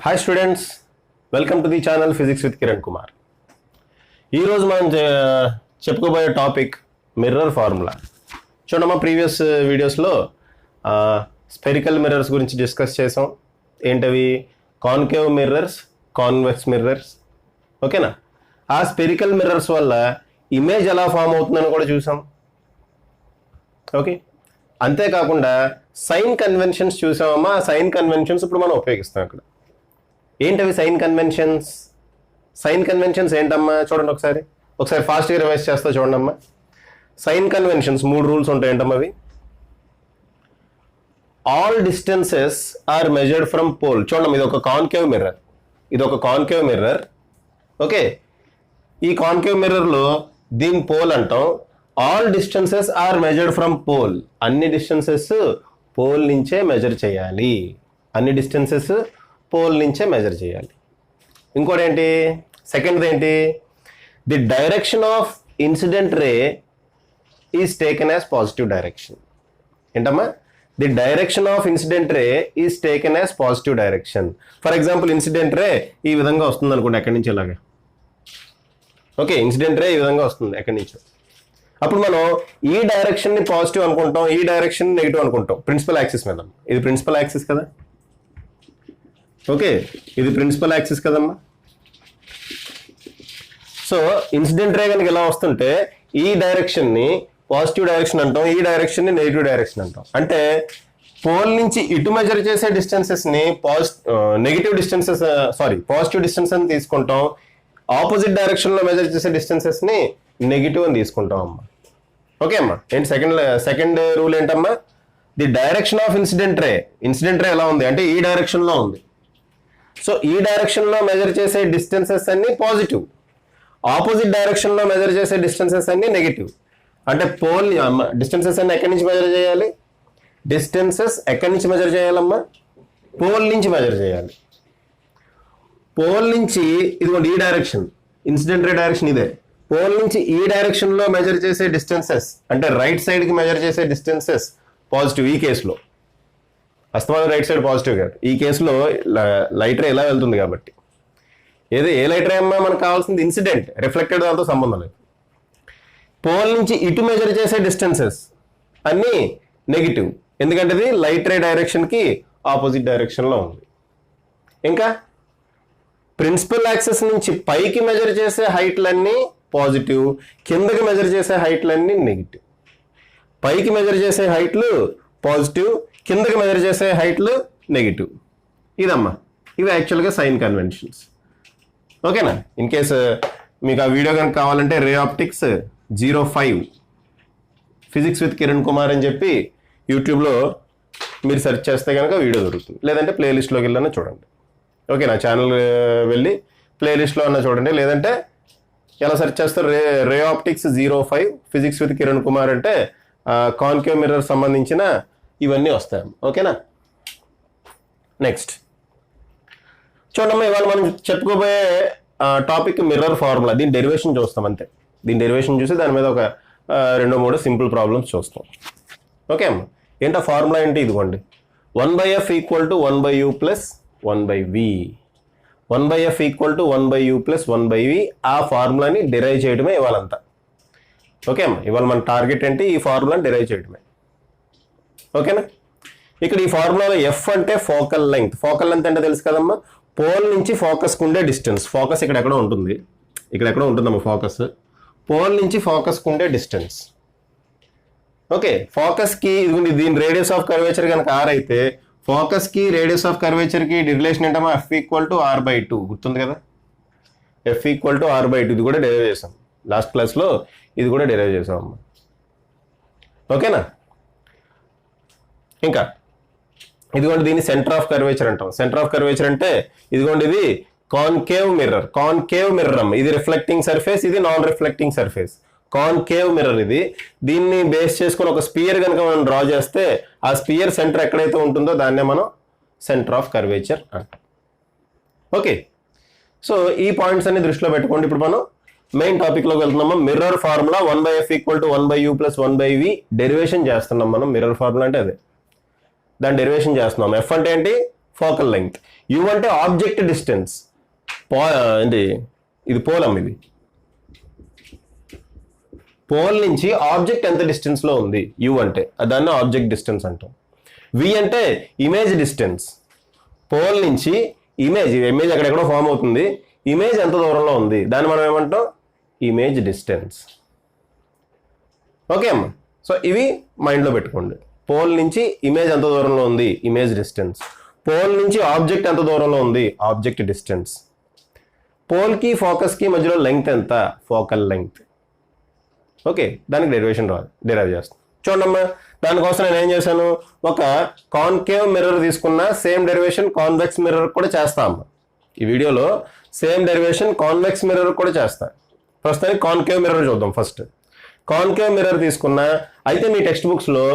Hi students, welcome to the channel physics with Kiran Kumar. ఈరోజు మనం చెప్పుకోబోయే టాపిక్ మిర్రర్ ఫార్ములా. చూడమ్మా, ప్రీవియస్ వీడియోస్లో స్పెరికల్ మిర్రర్స్ గురించి డిస్కస్ చేసాం. ఏంటవి? Concave mirrors, convex mirrors. ఓకేనా? ఆ స్పెరికల్ మిర్రర్స్ వల్ల ఇమేజ్ ఎలా ఫామ్ అవుతుందని కూడా చూసాం. ఓకే, అంతేకాకుండా సైన్ కన్వెన్షన్స్ చూసామమ్మా. ఆ సైన్ కన్వెన్షన్స్ ఇప్పుడు మనం ఉపయోగిస్తాం. అక్కడ ఏంటవి సైన్ కన్వెన్షన్స్? సైన్ కన్వెన్షన్స్ ఏంటమ్మా? చూడండి ఒకసారి ఫాస్ట్గా రివైజ్ చేస్తా చూడండి అమ్మా. సైన్ కన్వెన్షన్స్ 3 రూల్స్ ఉంటాయి. ఏంటమ్మా అవి? All distances are measured from pole. చూడండి, ఇది ఒక కాన్కేవ్ మిర్రర్. ఓకే, ఈ కాన్కేవ్ మిర్రర్లో దీని పోల్ అంటాం. All distances are measured from pole. అన్ని డిస్టెన్సెస్ పోల్ నుంచే మెజర్ చేయాలి. ఇంకోటి ఏంటి? సెకండ్ ఏంటి? The direction of incident ray is taken as positive direction. ఏంటమ్మా? The direction of incident ray is taken as positive direction. For example, incident ray ఈ విధంగా వస్తుంది అనుకోండి, ఎక్కడి నుంచి ఇలాగా. ఓకే, ఇన్సిడెంట్ రే ఈ విధంగా వస్తుంది ఎక్కడి నుంచో. అప్పుడు మనం ఈ డైరెక్షన్ని పాజిటివ్ అనుకుంటాం, ఈ డైరెక్షన్ నెగిటివ్ అనుకుంటాం. ప్రిన్సిపల్ యాక్సిస్ మీద. ఇది ప్రిన్సిపల్ యాక్సిస్ కదా. ఓకే, ఇది ప్రిన్సిపల్ యాక్సిస్ కదమ్మా. సో ఇన్సిడెంట్ రే కనుక ఇలా వస్తుంటే ఈ డైరెక్షన్ని పాజిటివ్ డైరెక్షన్ అంటాం, ఈ డైరెక్షన్ని నెగిటివ్ డైరెక్షన్ అంటాం. అంటే పోల్ నుంచి ఇటు మెజర్ చేసే డిస్టెన్సెస్ని పాజిటివ్ డిస్టెన్స్ అని తీసుకుంటాం. ఆపోజిట్ డైరెక్షన్లో మెజర్ చేసే డిస్టెన్సెస్ని నెగిటివ్ అని తీసుకుంటాం అమ్మా. ఓకే అమ్మా. ఏంటి సెకండ్ రూల్ ఏంటమ్మా? ది డైరెక్షన్ ఆఫ్ ఇన్సిడెంట్ రే ఎలా ఉంది అంటే ఈ డైరెక్షన్లో ఉంది. సో ఈ డైరెక్షన్లో మెజర్ చేసే డిస్టెన్సెస్ అన్ని పాజిటివ్, ఆపోజిట్ డైరెక్షన్లో మెజర్ చేసే డిస్టెన్సెస్ అన్ని నెగిటివ్. అంటే పోల్ డిస్టెన్సెస్ అన్ని ఎక్కడి నుంచి మెజర్ చేయాలి? చేయాలమ్మా? పోల్ నుంచి మెజర్ చేయాలి. పోల్ నుంచి ఇదిగోండి ఈ డైరెక్షన్, ఇన్సిడెంట్ రే డైరెక్షన్ ఇదే. పోల్ నుంచి ఈ డైరెక్షన్లో మెజర్ చేసే డిస్టెన్సెస్ అంటే రైట్ సైడ్కి మెజర్ చేసే డిస్టెన్సెస్ పాజిటివ్. ఈ కేసులో అస్తమానం రైట్ సైడ్ పాజిటివ్ కాదు. ఈ కేసులో లైట్ రే ఇలా వెళ్తుంది కాబట్టి ఏ లైట్ రే అమ్మా మనకు కావాల్సింది? ఇన్సిడెంట్ రిఫ్లెక్టెడ్ దాంతో సంబంధం లేదు. పోల్ నుంచి ఇటు మెజర్ చేసే డిస్టెన్సెస్ అన్నీ నెగిటివ్, ఎందుకంటే ఇది లైట్ రే డైరెక్షన్కి ఆపోజిట్ డైరెక్షన్లో ఉంది. ఇంకా ప్రిన్సిపల్ యాక్సిస్ నుంచి పైకి మెజర్ చేసే హైట్లన్నీ పాజిటివ్, కిందకి మెజర్ చేసే హైట్లన్నీ నెగిటివ్. పైకి మెజర్ చేసే హైట్లు పాజిటివ్, కిందకి మెజర్ చేసే హైట్లు నెగిటివ్. ఇదమ్మా, ఇవి యాక్చువల్గా సైన్ కన్వెన్షన్స్. ఓకేనా? ఇన్ కేస్ మీకు ఆ వీడియో కనుక కావాలంటే ray optics 05 physics with Kiran Kumar అని చెప్పి యూట్యూబ్లో మీరు సెర్చ్ చేస్తే కనుక వీడియో దొరుకుతుంది. లేదంటే ప్లేలిస్ట్లోకి వెళ్ళినా చూడండి. ఓకే, నా ఛానల్ వెళ్ళి ప్లేలిస్ట్లో అన్నా చూడండి. లేదంటే ఎలా సెర్చ్ చేస్తారు? Ray optics 05 physics with Kiran Kumar అంటే కాన్కేవ్ మిర్రర్ సంబంధించిన ఇవన్నీ వస్తాయి. ఓకేనా? నెక్స్ట్ చూడమ్మా, ఇవాళ మనం చెప్పుకోబోయే టాపిక్ మిర్రర్ ఫార్ములా. దీని డెరివేషన్ చూస్తాం అంతే. దీని డెరివేషన్ చూసి దాని మీద ఒక 2-3 సింపుల్ ప్రాబ్లమ్స్ చూస్తాం. ఓకే అమ్మా, ఏంటో ఫార్ములా ఏంటి? ఇదిగోండి, 1/f = 1/u + 1/v. 1/f = 1/u + 1/v. ఆ ఫార్ములాని డిరైవ్ చేయడమే ఇవాళంతా. ఓకే అమ్మా, ఇవాళ మన టార్గెట్ ఏంటి? ఈ ఫార్ములాని డిరైవ్ చేయడమే. ఓకేనా? ఇక్కడ ఈ ఫార్ములాలో ఎఫ్ అంటే ఫోకల్ లెంగ్త్. ఫోకల్ లెంగ్త్ అంటే తెలుసు కదమ్మా, పోల్ నుంచి ఫోకస్కి ఉండే డిస్టెన్స్. ఫోకస్ ఇక్కడెక్కడో ఉంటుందమ్మా ఫోకస్. పోల్ నుంచి ఫోకస్కి ఉండే డిస్టెన్స్. ఓకే, ఫోకస్కి దీని రేడియస్ ఆఫ్ కర్వేచర్ కనుక r అయితే ఫోకస్కి రేడియస్ ఆఫ్ కర్వేచర్కి రిలేషన్ ఏంటమ్మా? f = r/2. గుర్తుంది కదా? f = r/2. ఇది కూడా డెరైవ్ చేసాం లాస్ట్ క్లాస్లో. ఇది కూడా డెరైవ్ చేసాం అమ్మా. ఓకేనా? ఇంకా ఇదిగోండి, దీన్ని సెంటర్ ఆఫ్ కర్వేచర్ అంటాం. సెంటర్ ఆఫ్ కర్వేచర్ అంటే ఇదిగోండి, ఇది కాన్కేవ్ మిర్రర్ అమ్మ. ఇది రిఫ్లెక్టింగ్ సర్ఫేస్, ఇది non reflecting surface. Concave mirror ఇది. దీన్ని బేస్ చేసుకొని ఒక స్పియర్ కనుక మనం డ్రా చేస్తే ఆ స్పియర్ సెంటర్ ఎక్కడైతే ఉంటుందో దాన్నే మనం సెంటర్ ఆఫ్ కర్వేచర్ అంటాం. ఓకే, సో ఈ పాయింట్స్ అన్ని దృష్టిలో పెట్టుకోండి. ఇప్పుడు మనం మెయిన్ టాపిక్లోకి వెళ్తున్నాము. Mirror formula 1/f = 1/u + 1/v derivation చేస్తున్నాం మనం. మిర్రర్ ఫార్ములా అంటే అదే, దాని డెరివేషన్ చేస్తున్నాం. ఎఫ్ అంటే ఏంటి? Focal length. యు అంటే ఆబ్జెక్ట్ డిస్టెన్స్. ఏంటి ఇది పోలం, ఇది పోల్ నుంచి ఆబ్జెక్ట్ ఎంత డిస్టెన్స్ లో ఉంది యు అంటే దాన్ని ఆబ్జెక్ట్ డిస్టెన్స్ అంటాం. వి అంటే ఇమేజ్ డిస్టెన్స్. పోల్ నుంచి ఇమేజ్ ఎక్కడెక్కడో ఫామ్ అవుతుంది, ఇమేజ్ ఎంత దూరంలో ఉంది దాన్ని మనం ఏమంటాం ఇమేజ్ డిస్టెన్స్. ఓకే అమ్మా, సో ఇవి మైండ్లో పెట్టుకోండి. పోల్ నుంచి ఇమేజ్ ఎంత దూరంలో ఉంది ఇమేజ్ డిస్టెన్స్. పోల్ నుంచి ఆబ్జెక్ట్ ఎంత దూరంలో ఉంది ఆబ్జెక్ట్ డిస్టెన్స్. పోల్కి ఫోకస్కి మధ్యలో లెంగ్త్ ఎంత ఫోకల్ లెంగ్త్. ఓకే, దానికి డెరైవ్ చేస్తాం. చూడమ్మా, దానికోసం నేను ఏం చేశాను, ఒక కాన్కేవ్ మిర్రర్ తీసుకున్న సేమ్ డెరివేషన్ కాన్వెక్స్ మిర్రర్ కూడా చేస్తాము. ఈ వీడియోలో సేమ్ డెరివేషన్ కాన్వెక్స్ మిర్రర్ కూడా చేస్తా. ప్రస్తుతానికి కాన్కేవ్ మిర్రర్ చూద్దాం. ఫస్ట్ కాన్కేవ్ మిర్రర్ తీసుకున్నా అయితే మీ టెక్స్ట్ బుక్స్లో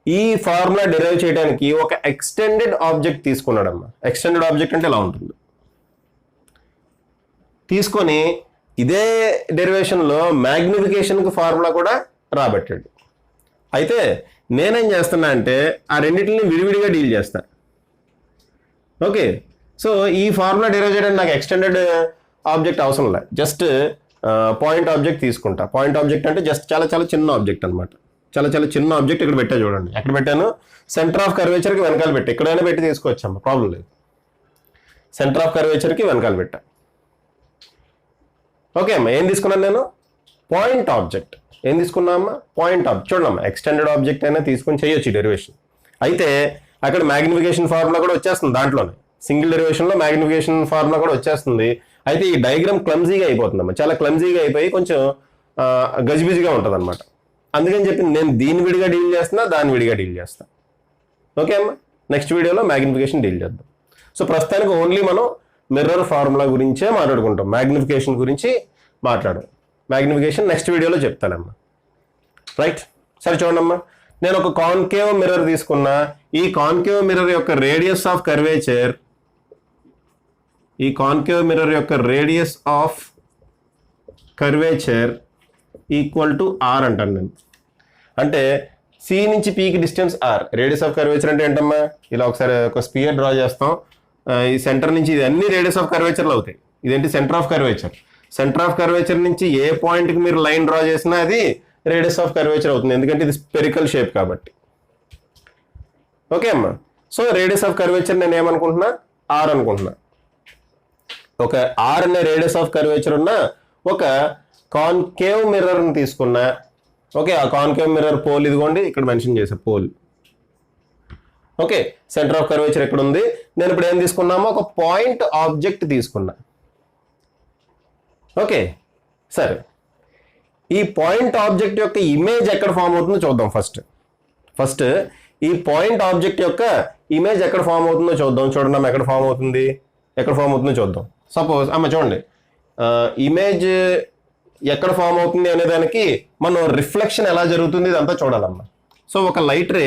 ఈ ఫార్ములా డెరైవ్ చేయడానికి ఒక ఎక్స్టెండెడ్ ఆబ్జెక్ట్ తీసుకున్నాడమ్మా. ఎక్స్టెండెడ్ ఆబ్జెక్ట్ అంటే ఇలా ఉంటుంది. తీసుకొని ఇదే డెరివేషన్లో మ్యాగ్నిఫికేషన్కి ఫార్ములా కూడా రాబట్టాడు. అయితే నేనేం చేస్తున్నా అంటే ఆ రెండింటిని విడివిడిగా డీల్ చేస్తా. ఓకే, సో ఈ ఫార్ములా డెరైవ్ చేయడానికి నాకు ఎక్స్టెండెడ్ ఆబ్జెక్ట్ అవసరం లేదు. జస్ట్ పాయింట్ ఆబ్జెక్ట్ తీసుకుంటా. పాయింట్ ఆబ్జెక్ట్ అంటే జస్ట్ చాలా చాలా చిన్న ఆబ్జెక్ట్ అనమాట. చాలా చాలా చిన్న ఆబ్జెక్ట్ ఇక్కడ పెట్టా చూడండి. ఎక్కడ పెట్టాను, సెంటర్ ఆఫ్ కర్వేచర్కి వెనకాల పెట్టా. ఎక్కడైనా పెట్టి తీసుకోవచ్చమ్మా, ప్రాబ్లం లేదు. సెంటర్ ఆఫ్ కర్వేచర్కి వెనకాల పెట్టా. ఓకే అమ్మా, ఏం తీసుకున్నాను నేను పాయింట్ ఆబ్జెక్ట్. ఏం తీసుకున్నా అమ్మా పాయింట్ ఆబ్జెక్ట్. చూడమ్మా, ఎక్స్టెండెడ్ ఆబ్జెక్ట్ అయినా తీసుకొని చేయొచ్చు డెరివేషన్. అయితే అక్కడ మ్యాగ్నిఫికేషన్ ఫార్ములా కూడా వచ్చేస్తుంది. దాంట్లోనే సింగిల్ డెరివేషన్లో మ్యాగ్నిఫికేషన్ ఫార్ములా కూడా వచ్చేస్తుంది. అయితే ఈ డయాగ్రామ్ క్లమ్జీగా అయిపోతుందమ్మా. చాలా క్లమ్జీగా అయిపోయి కొంచెం గజిబిజిగా ఉంటుంది అనమాట. అందుకని చెప్పి నేను దీన్ని విడిగా డీల్ చేస్తున్నా, దాన్ని విడిగా డీల్ చేస్తా. ఓకే అమ్మా, నెక్స్ట్ వీడియోలో మ్యాగ్నిఫికేషన్ డీల్ చేద్దాం. సో ప్రస్తుతానికి ఓన్లీ మనం మిర్రర్ ఫార్ములా గురించే మాట్లాడుకుంటాం, మ్యాగ్నిఫికేషన్ గురించి మాట్లాడు. మ్యాగ్నిఫికేషన్ నెక్స్ట్ వీడియోలో చెప్తానమ్మా. రైట్, సరే చూడమ్మా, నేను ఒక కాన్కేవ్ మిర్రర్ తీసుకున్నా. ఈ కాన్కేవ్ మిర్రర్ యొక్క రేడియస్ ఆఫ్ కర్వేచర్, ఈ కాన్కేవ్ మిర్రర్ యొక్క radius of curvature equal to R అంటాను నేను. అంటే సి నుంచి పీకి distance R. Radius of curvature అంటే ఏంటమ్మా, ఇలా ఒకసారి ఒక స్పియర్ డ్రా చేస్తాం. ఈ సెంటర్ నుంచి ఇది అన్ని రేడియస్ ఆఫ్ కర్వేచర్లు అవుతాయి. ఇదేంటి centre of curvature. Centre of curvature నుంచి ఏ పాయింట్కి మీరు లైన్ డ్రా చేసినా అది రేడియస్ ఆఫ్ కర్వేచర్ అవుతుంది, ఎందుకంటే ఇది స్పెరికల్ షేప్ కాబట్టి. ఓకే అమ్మా, సో రేడియస్ ఆఫ్ కర్వేచర్ నేను ఏమనుకుంటున్నా ఆర్ అనుకుంటున్నా. ఒక ఆర్ అనే రేడియస్ ఆఫ్ కర్వేచర్ ఉన్న ఒక కాన్కేవ్ మిర్రర్ని తీసుకున్నా. ఓకే, ఆ కాన్కేవ్ మిర్రర్ పోల్ ఇదిగోండి ఇక్కడ మెన్షన్ చేసా pole. Okay, centre of curvature ఎక్కడ ఉంది. నేను ఇప్పుడు ఏం తీసుకున్నామో ఒక పాయింట్ ఆబ్జెక్ట్ తీసుకున్నా. ఓకే, సరే, ఈ పాయింట్ ఆబ్జెక్ట్ యొక్క ఇమేజ్ ఎక్కడ ఫామ్ అవుతుందో చూద్దాం. ఫస్ట్ ఈ పాయింట్ ఆబ్జెక్ట్ యొక్క ఇమేజ్ ఎక్కడ ఫామ్ అవుతుందో చూద్దాం. చూడండి ఎక్కడ ఫామ్ అవుతుందో చూద్దాం. సపోజ్ అమ్మ చూడండి, ఇమేజ్ ఎక్కడ ఫామ్ అవుతుంది అనేదానికి మనం రిఫ్లెక్షన్ ఎలా జరుగుతుంది ఇదంతా చూడాలమ్మా. సో ఒక లైట్ రే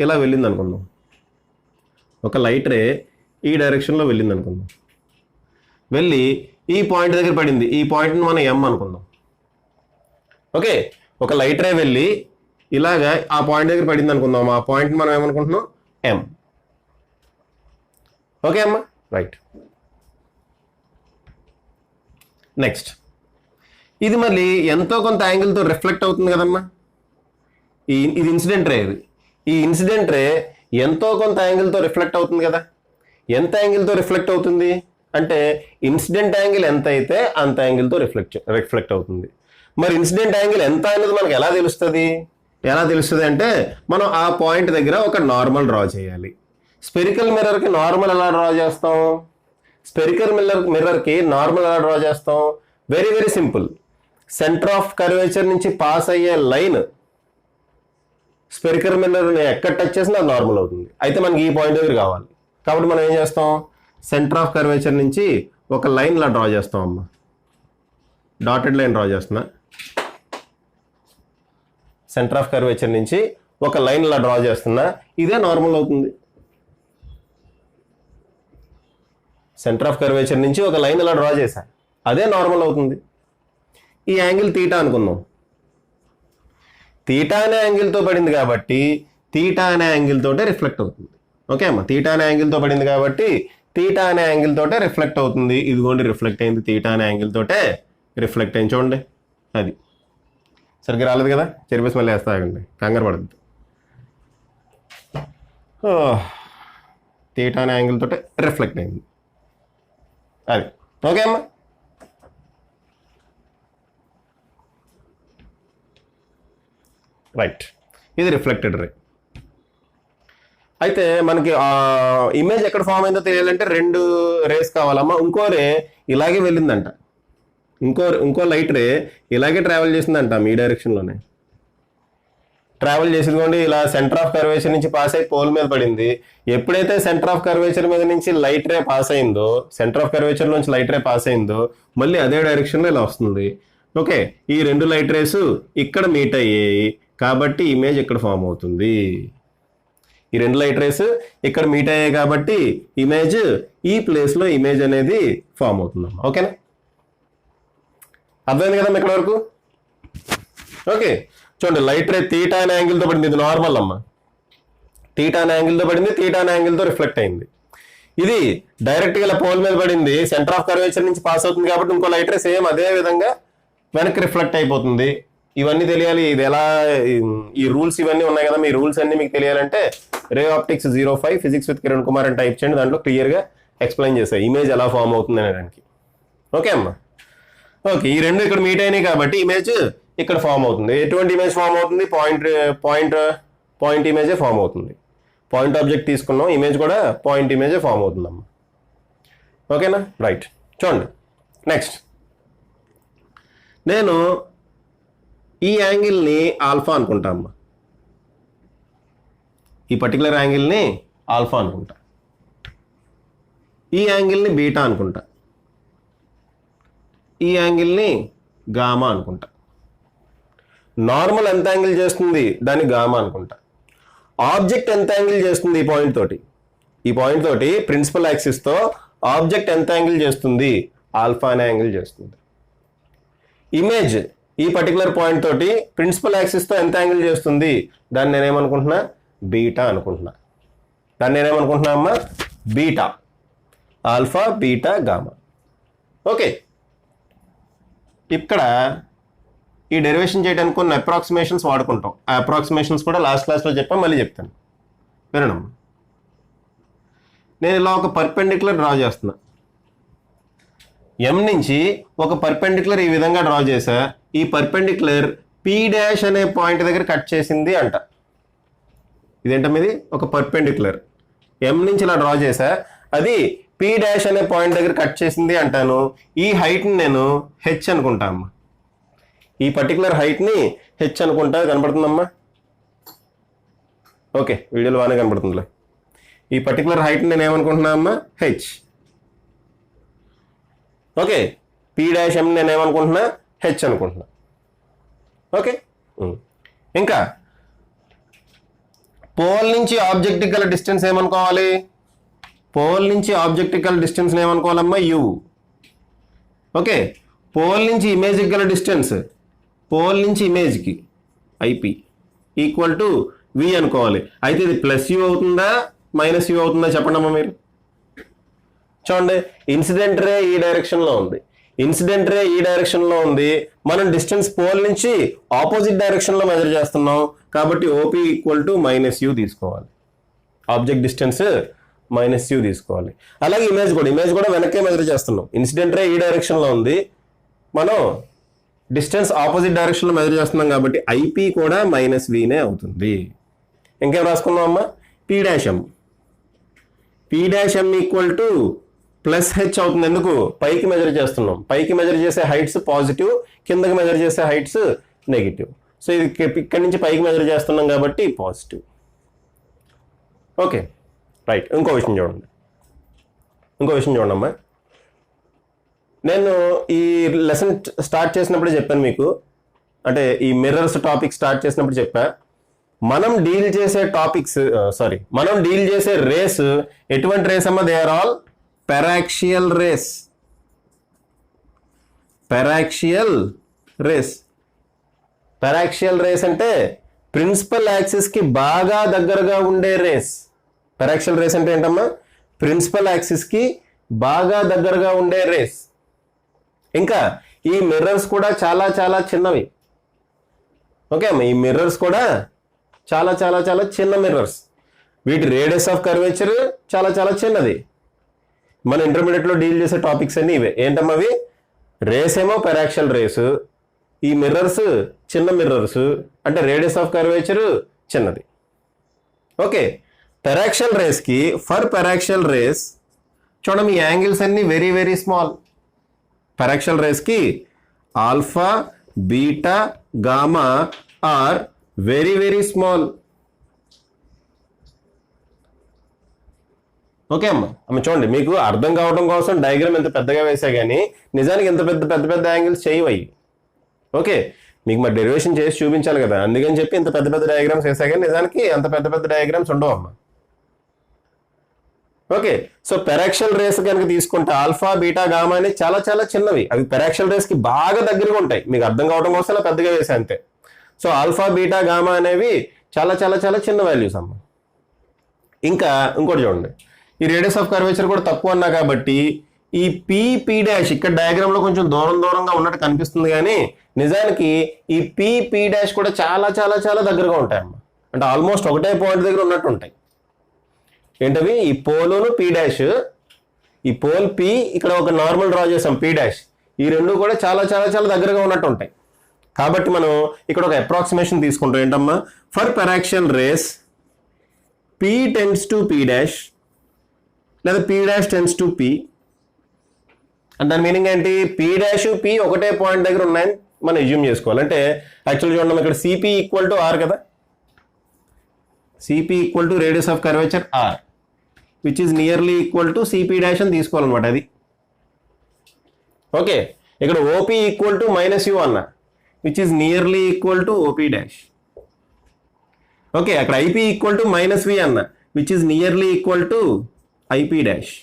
ఇలా వెళ్ళింది అనుకుందాం. ఒక లైట్ రే ఈ డైరెక్షన్లో వెళ్ళింది అనుకుందాం. వెళ్ళి ఈ పాయింట్ దగ్గర పడింది. ఈ పాయింట్ని మనం ఎం అనుకుందాం. ఓకే, ఒక లైట్ రే వెళ్ళి ఇలాగా ఆ పాయింట్ దగ్గర పడింది అనుకుందాం. ఆ పాయింట్ని మనం ఏమనుకుంటున్నాం ఎం. ఓకే అమ్మా, రైట్. నెక్స్ట్, ఇది మళ్ళీ ఎంతో కొంత యాంగిల్తో రిఫ్లెక్ట్ అవుతుంది కదమ్మా. ఇది ఇన్సిడెంట్ రే. ఈ ఇన్సిడెంట్ రే ఎంతో కొంత యాంగిల్తో రిఫ్లెక్ట్ అవుతుంది కదా. ఎంత యాంగిల్తో రిఫ్లెక్ట్ అవుతుంది అంటే ఇన్సిడెంట్ యాంగిల్ ఎంత అయితే అంత యాంగిల్తో రిఫ్లెక్ట్ అవుతుంది. మరి ఇన్సిడెంట్ యాంగిల్ ఎంత అనేది మనకు ఎలా తెలుస్తుంది అంటే మనం ఆ పాయింట్ దగ్గర ఒక నార్మల్ డ్రా చేయాలి. స్పెరికల్ మిర్రర్కి నార్మల్ ఎలా డ్రా చేస్తాం? స్పెరికల్ మిర్రర్కి నార్మల్ ఎలా డ్రా చేస్తాం? Very very simple. Centre of curvature నుంచి పాస్ అయ్యే లైన్ స్పెరికల్ మిర్రర్ని ఎక్కడ టచ్ చేసినా అది నార్మల్ అవుతుంది. అయితే మనకి ఈ పాయింట్ దగ్గర కావాలి కాబట్టి మనం ఏం చేస్తాం, సెంటర్ ఆఫ్ కర్వేచర్ నుంచి ఒక లైన్ ఇలా డ్రా చేస్తాం అమ్మా. డాటెడ్ లైన్ డ్రా చేస్తున్నా. సెంటర్ ఆఫ్ కర్వేచర్ నుంచి ఒక లైన్ ఇలా డ్రా చేస్తున్నా. ఇదే నార్మల్ అవుతుంది. సెంటర్ ఆఫ్ కర్వేచర్ నుంచి ఒక లైన్ ఇలా డ్రా చేశా, అదే నార్మల్ అవుతుంది. ఈ యాంగిల్ తీటా అనుకుందాం. తీటా అనే యాంగిల్తో పడింది కాబట్టి తీటా అనే యాంగిల్ తోటే రిఫ్లెక్ట్ అవుతుంది. ఓకే అమ్మా, తీటా అనే యాంగిల్తో పడింది కాబట్టి తీటా అనే యాంగిల్ తోటే రిఫ్లెక్ట్ అవుతుంది. ఇదిగోండి రిఫ్లెక్ట్ అయింది, తీటా అనే యాంగిల్ తోటే రిఫ్లెక్ట్ అయింది. చూడండి, అది సరిగ్గా రాలేదు కదా, చెరిపేసి మళ్ళీ వేస్తాగండి, కంగారు పడద్దు. తీటా అనే యాంగిల్ తోటే రిఫ్లెక్ట్ అయింది, అది ఓకే అమ్మా. రైట్, ఇది రిఫ్లెక్టెడ్ రే. అయితే మనకి ఇమేజ్ ఎక్కడ ఫామ్ అయిందో తెలియాలంటే 2 రేస్ కావాలమ్మా. ఇంకో రే ఇలాగే వెళ్ళిందంట, ఇంకో లైట్ రే ఇలాగే ట్రావెల్ చేసిందంట, మీ డైరెక్షన్లోనే ట్రావెల్ చేసిందికోండి. ఇలా సెంటర్ ఆఫ్ కర్వేచర్ నుంచి పాస్ అయి పోల్ మీద పడింది. ఎప్పుడైతే సెంటర్ ఆఫ్ కర్వేచర్ మీద నుంచి లైట్ రే పాస్ అయిందో, సెంటర్ ఆఫ్ కర్వేచర్ నుంచి లైట్ రే పాస్ అయిందో, మళ్ళీ అదే డైరెక్షన్లో ఇలా వస్తుంది. ఓకే, ఈ 2 లైట్ రేస్ ఇక్కడ మీట్ అయ్యాయి కాబట్టి ఇమేజ్ ఇక్కడ ఫామ్ అవుతుంది. ఈ 2 లైట్ రేస్ ఇక్కడ మీట్ అయ్యాయి కాబట్టి ఇమేజ్ ఈ ప్లేస్లో ఇమేజ్ అనేది ఫామ్ అవుతుందమ్మా. ఓకేనా, అర్థమైంది కదమ్మా ఇక్కడ వరకు? ఓకే, చూడండి, లైట్ రే తీటా అనే యాంగిల్తో పడింది, ఇది నార్మల్ అమ్మా. తీటా అనే యాంగిల్తో పడింది, తీటా అనే యాంగిల్తో రిఫ్లెక్ట్ అయింది. ఇది డైరెక్ట్గా ఇలా పోల్ మీద పడింది, సెంటర్ ఆఫ్ కర్వేచర్ నుంచి పాస్ అవుతుంది కాబట్టి ఇంకో లైట్ రే సేమ్ అదే విధంగా వెనక్కి రిఫ్లెక్ట్ అయిపోతుంది. ఇవన్నీ తెలియాలి, ఇది ఎలా, ఈ రూల్స్ ఇవన్నీ ఉన్నాయి కదా, మీ రూల్స్ అన్ని మీకు తెలియాలంటే ray optics 05 physics with Kiran Kumar అని టైప్ చేయండి, దాంట్లో క్లియర్గా ఎక్స్ప్లెయిన్ చేస్తాయి ఇమేజ్ ఎలా ఫామ్ అవుతుంది అనేదానికి. ఓకే అమ్మా, ఓకే, ఈ 2 ఇక్కడ మీట్ అయినాయి కాబట్టి ఇమేజ్ ఇక్కడ ఫామ్ అవుతుంది. ఎటువంటి ఇమేజ్ ఫామ్ అవుతుంది? పాయింట్ ఇమేజే ఫామ్ అవుతుంది. పాయింట్ ఆబ్జెక్ట్ తీసుకున్నాం, ఇమేజ్ కూడా పాయింట్ ఇమేజే ఫామ్ అవుతుందమ్మా. ఓకేనా, రైట్. చూడండి నెక్స్ట్, నేను ఈ యాంగిల్ని ఆల్ఫా అనుకుంటా అమ్మా, ఈ పర్టికులర్ యాంగిల్ని ఆల్ఫా అనుకుంటా, ఈ యాంగిల్ని బీటా అనుకుంటా, ఈ యాంగిల్ని గామా అనుకుంటా. నార్మల్ ఎంత యాంగిల్ చేస్తుంది? దాన్ని గామా అనుకుంటా. ఆబ్జెక్ట్ ఎంత యాంగిల్ చేస్తుంది? ఈ పాయింట్ తోటి ప్రిన్సిపల్ యాక్సిస్తో ఆబ్జెక్ట్ ఎంత యాంగిల్ చేస్తుంది? ఆల్ఫా అనే యాంగిల్ చేస్తుంది. ఇమేజ్ ఈ పర్టికులర్ పాయింట్ తోటి ప్రిన్సిపల్ యాక్సిస్తో ఎంత యాంగిల్ చేస్తుంది? దాన్ని నేనేమనుకుంటున్నా? బీటా అనుకుంటున్నా. దాన్ని నేనేమనుకుంటున్నా అమ్మా? Beta. Alpha, beta, gamma. Okay, ఇక్కడ ఈ డెరివేషన్ చేయడానికి కొన్ని అప్రాక్సిమేషన్స్ వాడుకుంటాం. ఆ అప్రాక్సిమేషన్స్ కూడా లాస్ట్ క్లాస్లో చెప్పాను, మళ్ళీ చెప్తాను, వినమ్మా. నేను ఇలా ఒక పర్పెండిక్యులర్ డ్రా చేస్తున్నా. ఎం నుంచి ఒక పర్పెండిక్యులర్ ఈ విధంగా డ్రా చేసా. ఈ పర్పెండిక్యులర్ P' అనే పాయింట్ దగ్గర కట్ చేసింది అంట. ఇదేంటమ్మా? ఇది ఒక పర్పెండిక్యులర్ ఎం నుంచి ఇలా డ్రా చేసా, అది P' అనే పాయింట్ దగ్గర కట్ చేసింది అంటాను. ఈ హైట్ని నేను హెచ్ అనుకుంటా అమ్మా. ఈ పర్టికులర్ హైట్ని హెచ్ అనుకుంటా. కనపడుతుందమ్మా? ఓకే, వీడియోలో బాగానే కనపడుతుందిలే. ఈ పర్టికులర్ హైట్ని నేను ఏమనుకుంటున్నా అమ్మా? హెచ్. ఓకే, P' నేను ఏమనుకుంటున్నా? హెచ్ అనుకుంటున్నా. ఓకే, ఇంకా పోల్ నుంచి ఆబ్జెక్ట్కి గల డిస్టెన్స్ ఏమనుకోవాలి? పోల్ నుంచి ఆబ్జెక్ట్కి గల డిస్టెన్స్ ఏమనుకోవాలమ్మా? యు. ఓకే, పోల్ నుంచి ఇమేజ్కి గల డిస్టెన్స్, పోల్ నుంచి ఇమేజ్కి ఐపి ఈక్వల్ టు వి అనుకోవాలి. అయితే ఇది ప్లస్ యూ అవుతుందా మైనస్ యూ అవుతుందా చెప్పండి అమ్మా మీరు. చూడండి, ఇన్సిడెంట్ రే ఈ డైరెక్షన్లో ఉంది, ఇన్సిడెంట్ రే ఈ డైరెక్షన్లో ఉంది. మనం డిస్టెన్స్ పోల్ నుంచి ఆపోజిట్ డైరెక్షన్లో మెజర్ చేస్తున్నాం కాబట్టి OP equal to minus you తీసుకోవాలి. ఆబ్జెక్ట్ డిస్టెన్స్ మైనస్ యూ తీసుకోవాలి. అలాగే ఇమేజ్ కూడా వెనక్కే మెజర్ చేస్తున్నాం. ఇన్సిడెంట్ రే ఈ డైరెక్షన్లో ఉంది, మనం డిస్టెన్స్ ఆపోజిట్ డైరెక్షన్లో మెజర్ చేస్తున్నాం కాబట్టి ఐపీ కూడా మైనస్ వీనే అవుతుంది. ఇంకేం రాసుకున్నాం అమ్మా? P'. P' equal to plus H అవుతుంది. ఎందుకు? పైకి మెజర్ చేస్తున్నాం. పైకి మెజర్ చేసే హైట్స్ పాజిటివ్, కిందకి మెజర్ చేసే హైట్స్ నెగిటివ్. సో ఇది ఇక్కడి నుంచి పైకి మెజర్ చేస్తున్నాం కాబట్టి పాజిటివ్. Okay, right. ఇంకో విషయం చూడండి అమ్మా. నేను ఈ లెసన్ స్టార్ట్ చేసినప్పుడే చెప్పాను మీకు, అంటే ఈ మిర్రర్స్ టాపిక్ స్టార్ట్ చేసినప్పుడు చెప్పా, మనం డీల్ చేసే రేస్ ఎటువంటి రేస్ అమ్మా? They are all paraxial rays. Paraxial rays అంటే ప్రిన్సిపల్ యాక్సిస్ కి బాగా దగ్గరగా ఉండే రేస్. పెరాక్సియల్ రేస్ అంటే ఏంటమ్మా? ప్రిన్సిపల్ యాక్సిస్ కి బాగా దగ్గరగా ఉండే రేస్. ఇంకా ఈ మిర్రర్స్ కూడా చాలా చాలా చిన్నవి. ఓకే అమ్మా, ఈ మిర్రర్స్ కూడా చాలా చాలా చాలా చిన్న మిర్రర్స్. వీటి రేడియస్ ఆఫ్ కర్వేచర్ చాలా చాలా చిన్నది. మన ఇంటర్మీడియట్లో డీల్ చేసే టాపిక్స్ అన్ని ఇవే. ఏంటమ్మా అవి? రేస్ ఏమో పెరాక్సియల్ రేసు, ఈ మిర్రర్స్ చిన్న మిర్రర్స్, అంటే రేడియస్ ఆఫ్ కర్వేచర్ చిన్నది. ఓకే, పెరాక్సియల్ రేస్కి ఫర్ పెరాక్సియల్ రేస్ చూడండి, ఈ యాంగిల్స్ అన్ని వెరీ వెరీ స్మాల్. పెరాక్సియల్ రేస్కి alpha, beta, gamma are very very small. Okay అమ్మ చూడండి, మీకు అర్థం కావడం కోసం డయాగ్రామ్ ఎంత పెద్దగా వేసా కానీ నిజానికి ఎంత పెద్ద పెద్ద పెద్ద యాంగిల్స్ చేయవయ్యి. ఓకే, మీకు మరి డెరివేషన్ చేసి చూపించాలి కదా, అందుకని చెప్పి ఇంత పెద్ద పెద్ద డయాగ్రామ్స్ వేసా కానీ నిజానికి అంత పెద్ద పెద్ద డయాగ్రామ్స్ ఉండవు అమ్మ. ఓకే, సో పెరాక్సియల్ రేస్ కనుక తీసుకుంటే ఆల్ఫా, బీటా, గామా అనేది చాలా చాలా చిన్నవి. అవి పెరాక్సియల్ రేస్ కి బాగా దగ్గరగా ఉంటాయి. మీకు అర్థం కావడం కోసం అలా పెద్దగా వేసా అంతే. సో ఆల్ఫా, బీటా, గామా అనేవి చాలా చాలా చాలా చిన్న వాల్యూస్ అమ్మ. ఇంకా ఇంకోటి చూడండి, ఈ రేడియస్ ఆఫ్ కర్వేచర్ కూడా తక్కువ అన్నా కాబట్టి ఈ పీ డాష్ ఇక్కడ డయాగ్రామ్ లో కొంచెం దూరం దూరంగా ఉన్నట్టు కనిపిస్తుంది కానీ నిజానికి ఈ పీ డాష్ కూడా చాలా చాలా చాలా దగ్గరగా ఉంటాయి అమ్మ. అంటే ఆల్మోస్ట్ ఒకటే పాయింట్ దగ్గర ఉన్నట్టు ఉంటాయి. ఏంటవి? ఈ పోలును పీ డాష్, ఈ పోల్ పి, ఇక్కడ ఒక నార్మల్ డ్రా చేసాం పీ డాష్, ఈ రెండు కూడా చాలా చాలా చాలా దగ్గరగా ఉన్నట్టు ఉంటాయి. కాబట్టి మనం ఇక్కడ ఒక అప్రాక్సిమేషన్ తీసుకుంటాం. ఏంటమ్మా? For paraxial rays P tends to P dash లేదా P dash tends to P. అంటే దాని మీనింగ్ ఏంటి? పీ డాష్ పీ ఒకటే పాయింట్ దగ్గర ఉన్నాయని మనం అజ్యూమ్ చేసుకోవాలి. అంటే యాక్చువల్ చూడండి, ఇక్కడ సిపి ఈక్వల్ టు ఆర్ కదా, CP equal to radius of curvature R which is nearly equal to CP dash అని తీసుకోవాలన్నమాట అది. ఓకే, ఇక్కడ OP equal to minus U అన్న which is nearly equal to OP dash. Okay, అక్కడ IP equal to minus వి అన్న which is nearly equal to IP dash.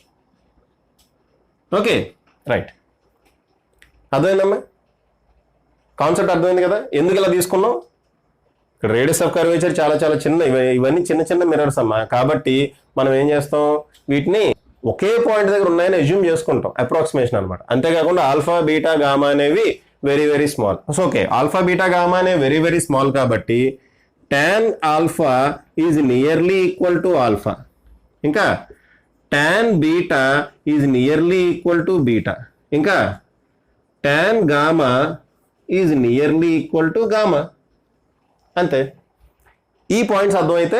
Okay right, అర్థమైందమ్మా? Concept అర్థమైంది కదా ఎందుకు ఇలా తీసుకున్నాం? ఇక్కడ రేడియస్ ఆఫ్ కర్వేచర్ చాలా చాలా చిన్న, ఇవన్నీ చిన్న చిన్న మిర్రర్స్ అమ్మా. కాబట్టి మనం ఏం చేస్తాం, వీటిని ఒకే పాయింట్ దగ్గర ఉన్నాయని అజ్యూమ్ చేసుకుంటాం, అప్రాక్సిమేషన్ అనమాట. అంతేకాకుండా ఆల్ఫా, బీటా, గామా అనేవి very very small. So okay, alpha, beta, gamma అనేవి వెరీ వెరీ స్మాల్ కాబట్టి tan alpha is nearly equal to alpha, ఇంకా tan beta is nearly equal to beta, ఇంకా tan gamma is nearly equal to gamma. అంతే. ఈ points అర్థమైతే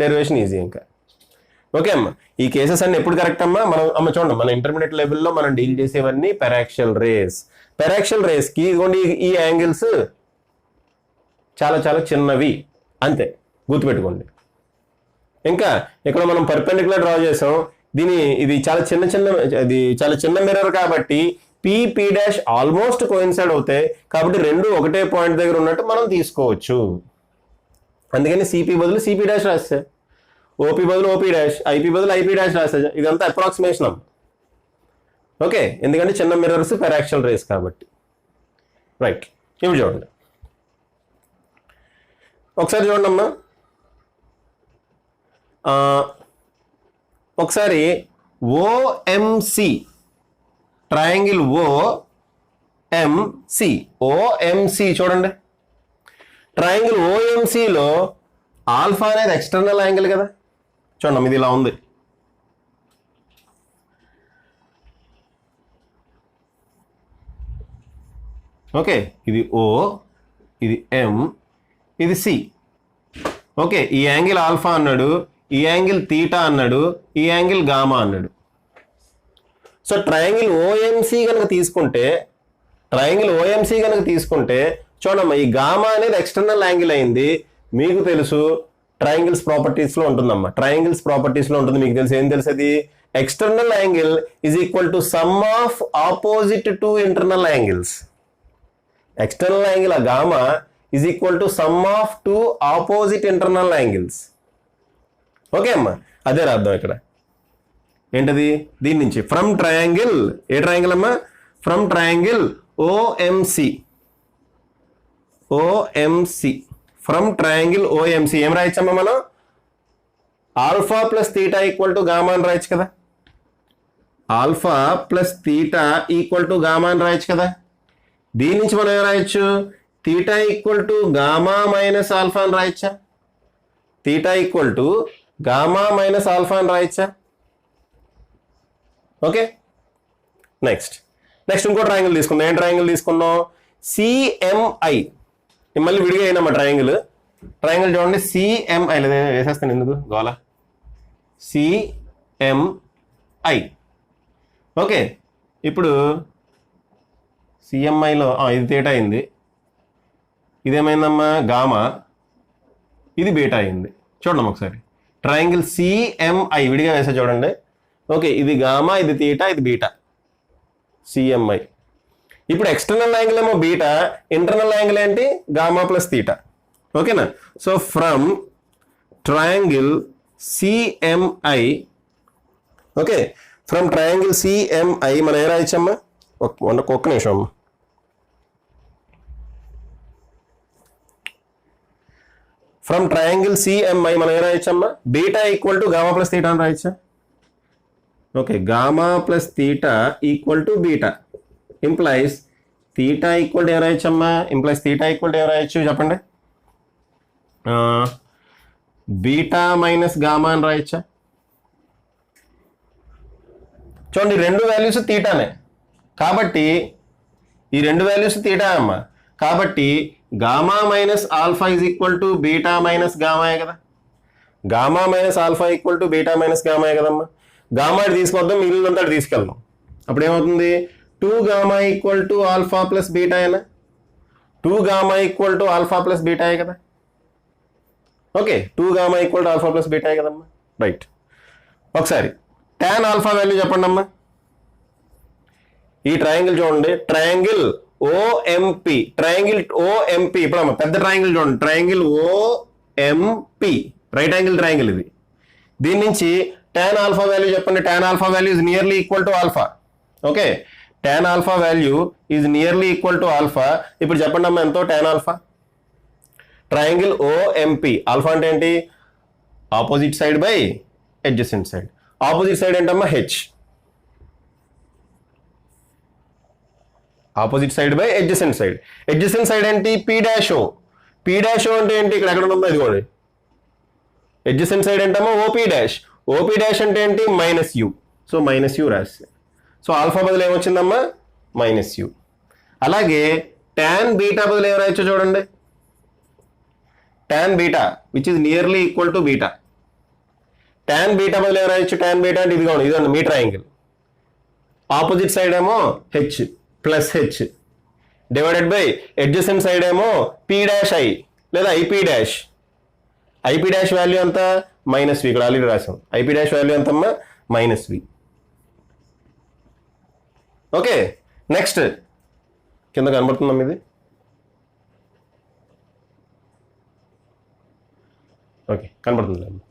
derivation easy ఇంకా. Okay అమ్మ, ఈ కేసెస్ అన్ని ఎప్పుడు కరెక్ట్ అమ్మా? మనం చూడండి, మన ఇంటర్మీడియట్ లెవెల్లో మనం డీల్ చేసేవన్నీ పెరాక్సియల్ రేస్. పెరాక్సియల్ రేస్కి ఇదిగోండి ఈ యాంగిల్స్ చాలా చాలా చిన్నవి అంతే, గుర్తుపెట్టుకోండి. ఇంకా ఇక్కడ మనం పర్పెండిక్యులర్ డ్రా చేసాం, ఇది చాలా చాలా చిన్న మిర్రర్ కాబట్టి పీ డాష్ ఆల్మోస్ట్ కోయిన్సైడ్ అవుతాయి కాబట్టి రెండు ఒకటే పాయింట్ దగ్గర ఉన్నట్టు మనం తీసుకోవచ్చు. అందుకని సిపి బదులు సిపి డాష్ రాస్తే, ఓపీ బదులు ఓపీ డాష్, ఐపీ బదులు ఐపీ డాష్ రాస్తే. ఇదంతా అప్రాక్సిమేషన్. ఓకే, ఎందుకంటే చిన్న మిర్రర్స్ పెరాక్సియల్ రేస్ కాబట్టి. రైట్, ఇప్పుడు చూడండి ఒకసారి చూడండి అమ్మా. ఒకసారి ఓఎంసి ట్రయాంగిల్ ఓఎంసి చూడండి. ట్రయాంగిల్ ఓఎంసిలో ఆల్ఫా అనేది ఎక్స్టర్నల్ యాంగిల్ కదా. చూడండి ఇది ఇలా ఉంది. ఓకే, ఇది ఓ, ఇది ఎం, ఇది సి. ఓకే, ఈ యాంగిల్ ఆల్ఫా అన్నాడు, ఈ యాంగిల్ తీటా అన్నాడు, ఈ యాంగిల్ గామా అన్నాడు. సో ట్రయాంగిల్ ఓఎంసి కనుక తీసుకుంటే చూడమ్మా, ఈ గామా అనేది ఎక్స్టర్నల్ యాంగిల్ అయింది. మీకు తెలుసు ట్రయాంగిల్స్ ప్రాపర్టీస్లో ఉంటుందమ్మా, ట్రయాంగిల్స్ ప్రాపర్టీస్లో ఉంటుంది. మీకు తెలుసు, ఏం తెలుసు అది? External angle is equal to sum of opposite to internal angles. External angle ఆ gamma is equal to sum of two opposite internal angles. Okay అమ్మా, అదే రాద్దాం ఇక్కడ. ఏంటది? దీని నుంచి ఫ్రమ్ ట్రయాంగిల్, ఏ ట్రయాంగిల్ అమ్మా? From triangle OMC, from triangle OMC ఏం రాయొచ్చమ్మా మనం? Alpha plus theta equal to gamma అని రాయొచ్చు కదా, alpha plus theta equal to gamma అని రాయొచ్చు కదా. దీని నుంచి మనం ఏం రాయొచ్చు, theta equal to gamma minus alpha అని రాయొచ్చా, theta equal to gamma minus alpha అని రాయొచ్చా. ఓకే, నెక్స్ట్ ఇంకో ట్రయాంగిల్ తీసుకుందాం. ఏం ట్రయాంగిల్ తీసుకున్నాం, సిఎంఐ. మళ్ళీ విడిగా అయినమ్మా ట్రయాంగిల్ చూడండి, సిఎంఐ లేదా వేసేస్తాను ఎందుకు గోలా, సిఎంఐ. ఓకే, ఇప్పుడు సిఎంఐలో ఇది తీటా అయింది, ఇదేమైందమ్మా గామా, ఇది బీటా అయింది. చూడండి ఒకసారి ట్రయాంగిల్ సిఎంఐ విడిగా వేసా చూడండి. ఓకే, ఇది గామా, ఇది తీటా, ఇది బీటా, సిఎంఐ. ఇప్పుడు ఎక్స్టర్నల్ యాంగిల్ ఏమో బీటా, ఇంటర్నల్ యాంగిల్ ఏంటి, గామా ప్లస్ తీటా. ఓకేనా. So from triangle CMI, okay, from triangle CMI మనం ఏ రాయొచ్చమ్మా, ఒక్క నిమిషం అమ్మా. ఫ్రమ్ ట్రయాంగిల్ సిఎంఐ మనం ఏ రాయొచ్చమ్మా, beta equal to gamma plus theta అని రాయొచ్చా. Okay, gamma plus theta equal to beta implies theta equal to ఏం రాయొచ్చమ్మా, ఇంప్లైస్ తీటా ఈక్వల్ టు ఏం రాయొచ్చు చెప్పండి, బీటా మైనస్ గామా అని రాయొచ్చా. చూడండి రెండు వాల్యూస్ తీటానే కాబట్టి, ఈ రెండు వాల్యూస్ తీటా అమ్మా, కాబట్టి gamma minus alpha is equal to beta minus గామాయే కదా, gamma minus alpha equal to beta minus గామాయే కదమ్మా. గామా ఇటు తీసుకొద్దాం, మిగిలినంతా అటు తీసుకెళ్దాం. అప్పుడు ఏమవుతుంది, 2 gamma equal to alpha plus beta అయినా, 2 gamma equal to alpha plus బీటాయే కదా. Okay, 2 gamma equal to alpha plus బీటాయే కదమ్మా. రైట్, ఒకసారి tan ఆల్ఫా వాల్యూ చెప్పండి అమ్మా. ఈ ట్రయాంగిల్ చూడండి, ట్రయాంగిల్ ఓఎంపి, ట్రయాంగిల్ ఓఎంపి. ఇప్పుడు అమ్మ పెద్ద ట్రయాంగిల్ చూడండి, triangle OMP, right angle triangle ఇది. దీని నుంచి tan ఆల్ఫా వాల్యూ చెప్పండి. tan alpha value is nearly equal to alpha. Okay, tan alpha value is nearly equal to alpha. ఇప్పుడు చెప్పండి అమ్మా ఎంతో tan alpha. Triangle OMP, alpha అంటే ఏంటి, opposite side by adjacent side. Opposite side ఏంటమ్మా H, opposite side by adjacent side. Adjacent side ఏంటి, P dash O. P dash O అంటే ఏంటి, ఇక్కడ ఎక్కడ ఉందో ఇదిగోండి. అడ్జసెంట్ సైడ్ ఏంటమ్మా ఓపీ డాష్. ఓపీ డాష్ అంటే ఏంటి, minus you. So minus you రాసి, సో ఆల్ఫా బదులు ఏమొచ్చిందమ్మా, మైనస్ యూ. అలాగే tan బీటా బదులు ఏం రాయొచ్చు చూడండి, tan beta which is nearly equal to beta. tan beta బదులు ఏం రాయొచ్చు, tan బీటా అంటే ఇదిగోండి, ఇదండి మీ ట్రయాంగిల్. ఆపోజిట్ సైడ్ ఏమో H plus H divided by adjacent side ఏమో పీ డాష్ ఐ లేదా IP dash. IP dash value ఎంత, మైనస్ వి. ఇక్కడ ఆల్రెడీ రాసాం. ఐపీ డాష్ వాల్యూ ఎంతమ్మా, మైనస్ వి. ఓకే, నెక్స్ట్ కింద కనబడుతుందమ్మా ఇది. ఓకే, కనబడుతుంది.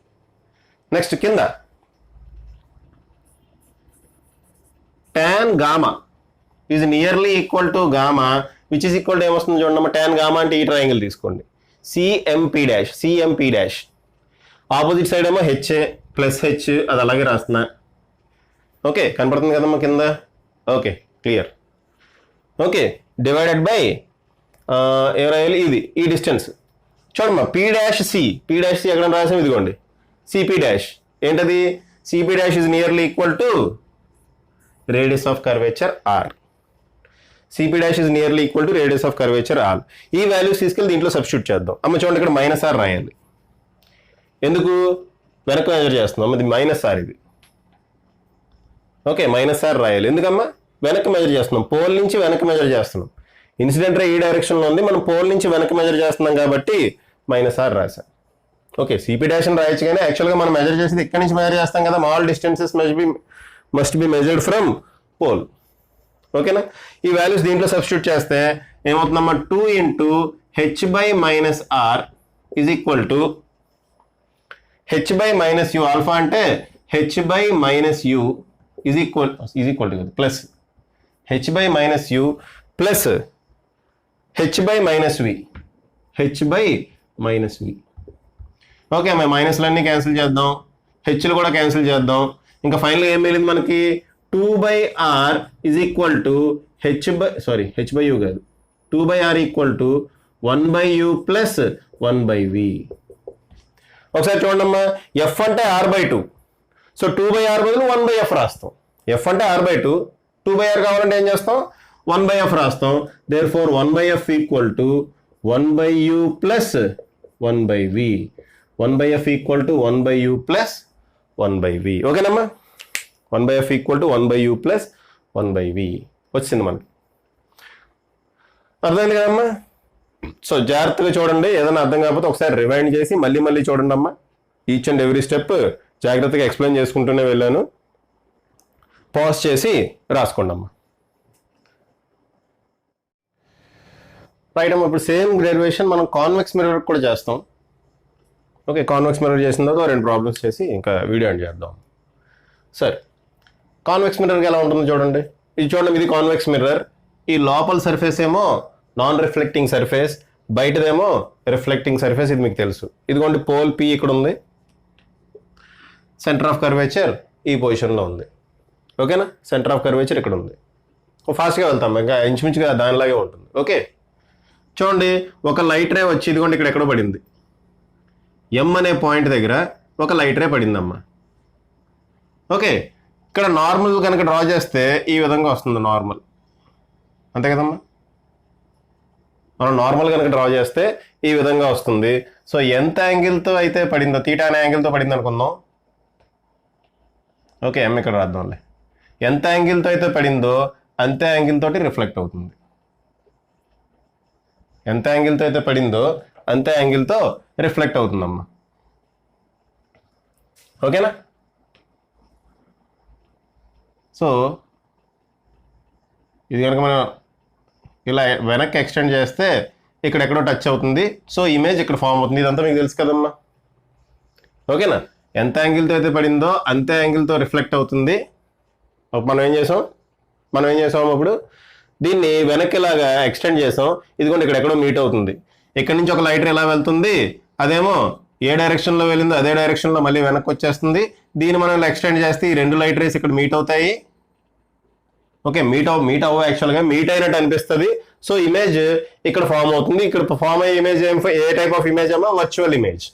నెక్స్ట్ కింద tan gamma is nearly equal to gamma which is equal to ఏమొస్తుంది చూడండి. tan గామా అంటే ఈ ట్రయాంగిల్ తీసుకోండి, CMP dash, CMP dash. Opposite side ఏమో హెచ్ ప్లస్ హెచ్, అది అలాగే రాస్తున్నా. ఓకే, కనపడుతుంది కదమ్మా కింద. Okay, clear. Okay, divided by ఏం రాయాలి, ఇది ఈ డిస్టెన్స్ చూడమ్మా, P dash C. P dash C ఎక్కడ రాసాం, ఇదిగోండి సిపీ డాష్. ఏంటది, CP dash is nearly equal to radius of curvature R. CP dash is nearly equal to radius of curvature R. ఈ వాల్యూస్ తీసుకెళ్ళి దీంట్లో సబ్స్టిట్యూట్ చేద్దాం. అమ్మ చూడండి, ఇక్కడ మైనస్ ఆర్ రాయాలి. ఎందుకు, వెనక్కి మెజర్ చేస్తున్నాం, ఇది మైనస్ ఆర్ ఇది. ఓకే, మైనస్ ఆర్ రాయాలి. ఎందుకమ్మా, వెనక్కి మెజర్ చేస్తున్నాం, పోల్ నుంచి వెనక్కి మెజర్ చేస్తున్నాం. ఇన్సిడెంట్ రే ఈ డైరెక్షన్లో ఉంది, మనం పోల్ నుంచి వెనక్కి మెజర్ చేస్తున్నాం కాబట్టి మైనస్ ఆర్ రాసాం. ఓకే, సిపీ డాష్ అని రాయొచ్చు, కానీ యాక్చువల్గా మనం మెజర్ చేసేది ఎక్కడి నుంచి మెజర్ చేస్తాం కదా. All distances must be measured from pole. ఓకేనా, ఈ వాల్యూస్ దీంట్లో సబ్స్టిట్యూట్ చేస్తే ఏమవుతుందమ్మా, 2 into H by minus R is equal to H by minus U. Alpha అంటే H by minus U is equal to plus H by minus U plus H by minus V. H by minus V. Okay, మేము మైనస్లన్నీ cancel చేద్దాం. హెచ్లు కూడా cancel చేద్దాం. ఇంకా ఫైనల్గా ఏం మిగిలింది మనకి 2/r is equal to h/u కాదు, 2/r equal to 1/u plus 1/v. ఒకసారి చూడండి అమ్మా, ఎఫ్ అంటే r/2, సో 2/r బదులు 1/f రాస్తాం. ఎఫ్ అంటే r/2, 2/r కావాలంటే ఏం చేస్తాం, 1/f రాస్తాం. Therefore 1/f equal to 1/u plus 1/v. 1/f equal to 1/u plus 1/v. ఓకేనమ్మా, 1/f equal to 1/u plus 1/v వచ్చింది మనకి. అర్థమైంది కదమ్మా? సో జాగ్రత్తగా చూడండి, ఏదైనా అర్థం కాకపోతే ఒకసారి రివైండ్ చేసి మళ్ళీ చూడండి అమ్మా. ఈచ్ అండ్ ఎవ్రీ స్టెప్ జాగ్రత్తగా ఎక్స్ప్లెయిన్ చేసుకుంటూనే వెళ్ళాను. పాజ్ చేసి రాసుకోండి అమ్మా. రైట్ అమ్మా, ఇప్పుడు సేమ్ డెరివేషన్ మనం కాన్వెక్స్ మిర్రర్ కూడా చేస్తాం. ఓకే, కాన్వెక్స్ మిర్రర్ చేసిన తర్వాత 2 ప్రాబ్లమ్స్ చేసి ఇంకా వీడియో ఎండ్ చేద్దాం. సరే, కాన్వెక్స్ మిర్రర్కి ఎలా ఉంటుందో చూడండి. ఇది చూడండి, ఇది కాన్వెక్స్ మిర్రర్. ఈ లోపల సర్ఫేస్ ఏమో నాన్ రిఫ్లెక్టింగ్ సర్ఫేస్, బయటదేమో రిఫ్లెక్టింగ్ సర్ఫేస్. ఇది మీకు తెలుసు. ఇదిగోండి పోల్ పి ఇక్కడ ఉంది, సెంటర్ ఆఫ్ కర్వేచర్ ఈ పొజిషన్లో ఉంది. ఓకేనా, సెంటర్ ఆఫ్ కర్వేచర్ ఇక్కడ ఉంది. ఫాస్ట్గా వెళ్తాం, ఇంకా ఇంచుమించుగా దానిలాగే ఉంటుంది. ఓకే, చూడండి ఒక లైట్ రే వచ్చి ఇదిగోండి ఇక్కడ ఎక్కడో పడింది. ఎం అనే పాయింట్ దగ్గర ఒక లైట్ రే పడిందమ్మా. ఓకే, ఇక్కడ నార్మల్ కనుక డ్రా చేస్తే ఈ విధంగా వస్తుంది నార్మల్, అంతే కదమ్మా. మనం నార్మల్ కనుక డ్రా చేస్తే ఈ విధంగా వస్తుంది. సో ఎంత యాంగిల్తో అయితే పడిందో, తీటా అనే యాంగిల్తో పడింది అనుకుందాం. ఓకే, ఎం ఇక్కడ రాద్దాంలే. ఎంత యాంగిల్తో అయితే పడిందో అంతే యాంగిల్ తోటి రిఫ్లెక్ట్ అవుతుంది. ఎంత యాంగిల్తో అయితే పడిందో అంతే యాంగిల్తో రిఫ్లెక్ట్ అవుతుందమ్మా. ఓకేనా? సో ఇది కనుక మనం ఇలా వెనక్కి ఎక్స్టెండ్ చేస్తే ఇక్కడెక్కడో టచ్ అవుతుంది. సో ఇమేజ్ ఇక్కడ ఫామ్ అవుతుంది. ఇదంతా మీకు తెలుసు కదమ్మా. ఓకేనా, ఎంత యాంగిల్తో అయితే పడిందో అంతే యాంగిల్తో రిఫ్లెక్ట్ అవుతుంది. మనం ఏం చేసాం అప్పుడు దీన్ని వెనక్కి ఇలాగా ఎక్స్టెండ్ చేసాం. ఇదిగోండి ఇక్కడ ఎక్కడో మీట్ అవుతుంది. ఇక్కడ నుంచి ఒక లైట్ ఎలా వెళ్తుంది, అదేమో ఏ డైరెక్షన్లో వెళ్ళిందో అదే డైరెక్షన్లో మళ్ళీ వెనక్కి వచ్చేస్తుంది. దీన్ని మనం ఇలా ఎక్స్టెండ్ చేస్తే ఈ 2 లైట్ రేస్ ఇక్కడ మీట్ అవుతాయి. ఓకే, మీట్ అవ్వ యాక్చువల్గా మీట్ అయినట్టు అనిపిస్తుంది. సో ఇమేజ్ ఇక్కడ ఫామ్ అవుతుంది. ఇక్కడ ఫామ్ అయ్యే image A type of image అమ్మా, వర్చువల్ ఇమేజ్.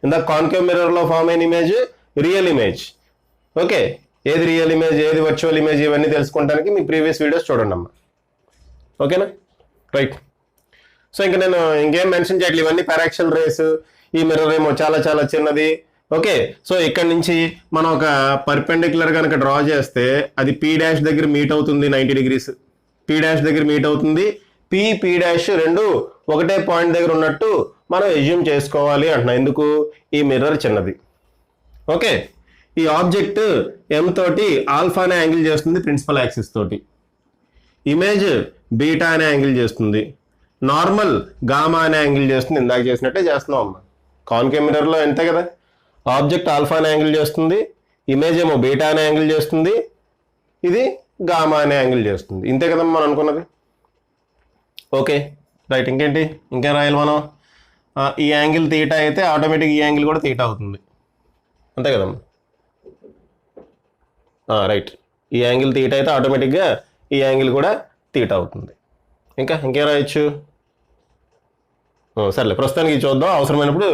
ఇందా కాన్కేవ్ మిర్రర్లో ఫామ్ అయిన ఇమేజ్ రియల్ ఇమేజ్. ఓకే, ఏది రియల్ ఇమేజ్ ఏది వర్చువల్ ఇమేజ్ ఇవన్నీ తెలుసుకోవడానికి మీ ప్రీవియస్ వీడియోస్ చూడండి అమ్మా. ఓకేనా, రైట్. సో ఇంకా నేను ఇంకేం మెన్షన్ చేయట్లేదు, ఇవన్నీ పారాక్సియల్ రేస్. ఈ మిర్రర్ ఏమో చాలా చాలా చిన్నది. ఓకే, సో ఇక్కడ నుంచి మనం ఒక పర్పెండిక్యులర్ కనుక డ్రా చేస్తే అది పీ డాష్ దగ్గర మీట్ అవుతుంది 90 degrees. పీ డాష్ దగ్గర మీట్ అవుతుంది. పీ డాష్ రెండు ఒకటే పాయింట్ దగ్గర ఉన్నట్టు మనం ఎజ్యూమ్ చేసుకోవాలి అంటున్నాం. ఎందుకు, ఈ మిర్రర్ చిన్నది. ఓకే, ఈ ఆబ్జెక్ట్ ఎం తోటి ఆల్ఫా అనే యాంగిల్ చేస్తుంది ప్రిన్సిపల్ యాక్సిస్ తోటి. ఇమేజ్ బీటా అనే యాంగిల్ చేస్తుంది. నార్మల్ గామా అనే యాంగిల్ చేస్తుంది. ఇందాక చేసినట్టే చేస్తున్నాం అమ్మ. కాన్కేవ్ మిర్రర్లో అంతే కదా, ఆబ్జెక్ట్ ఆల్ఫా అనే యాంగిల్ చేస్తుంది, ఇమేజ్ ఏమో బీటా అనే యాంగిల్ చేస్తుంది, ఇది గామా అనే యాంగిల్ చేస్తుంది. ఇంతే కదమ్మా మనం అనుకున్నది. Okay, right. ఇంకేం రాయాలి మనం, ఈ యాంగిల్ తీటా అయితే ఆటోమేటిక్ ఈ యాంగిల్ కూడా తీటా అవుతుంది. అంతే కదమ్మా. రైట్, ఈ యాంగిల్ తీటా అయితే ఆటోమేటిక్గా ఈ యాంగిల్ కూడా తీటా అవుతుంది. ఇంకేం రాయొచ్చు, సర్లే ప్రస్తుతానికి చూద్దాం, అవసరమైనప్పుడు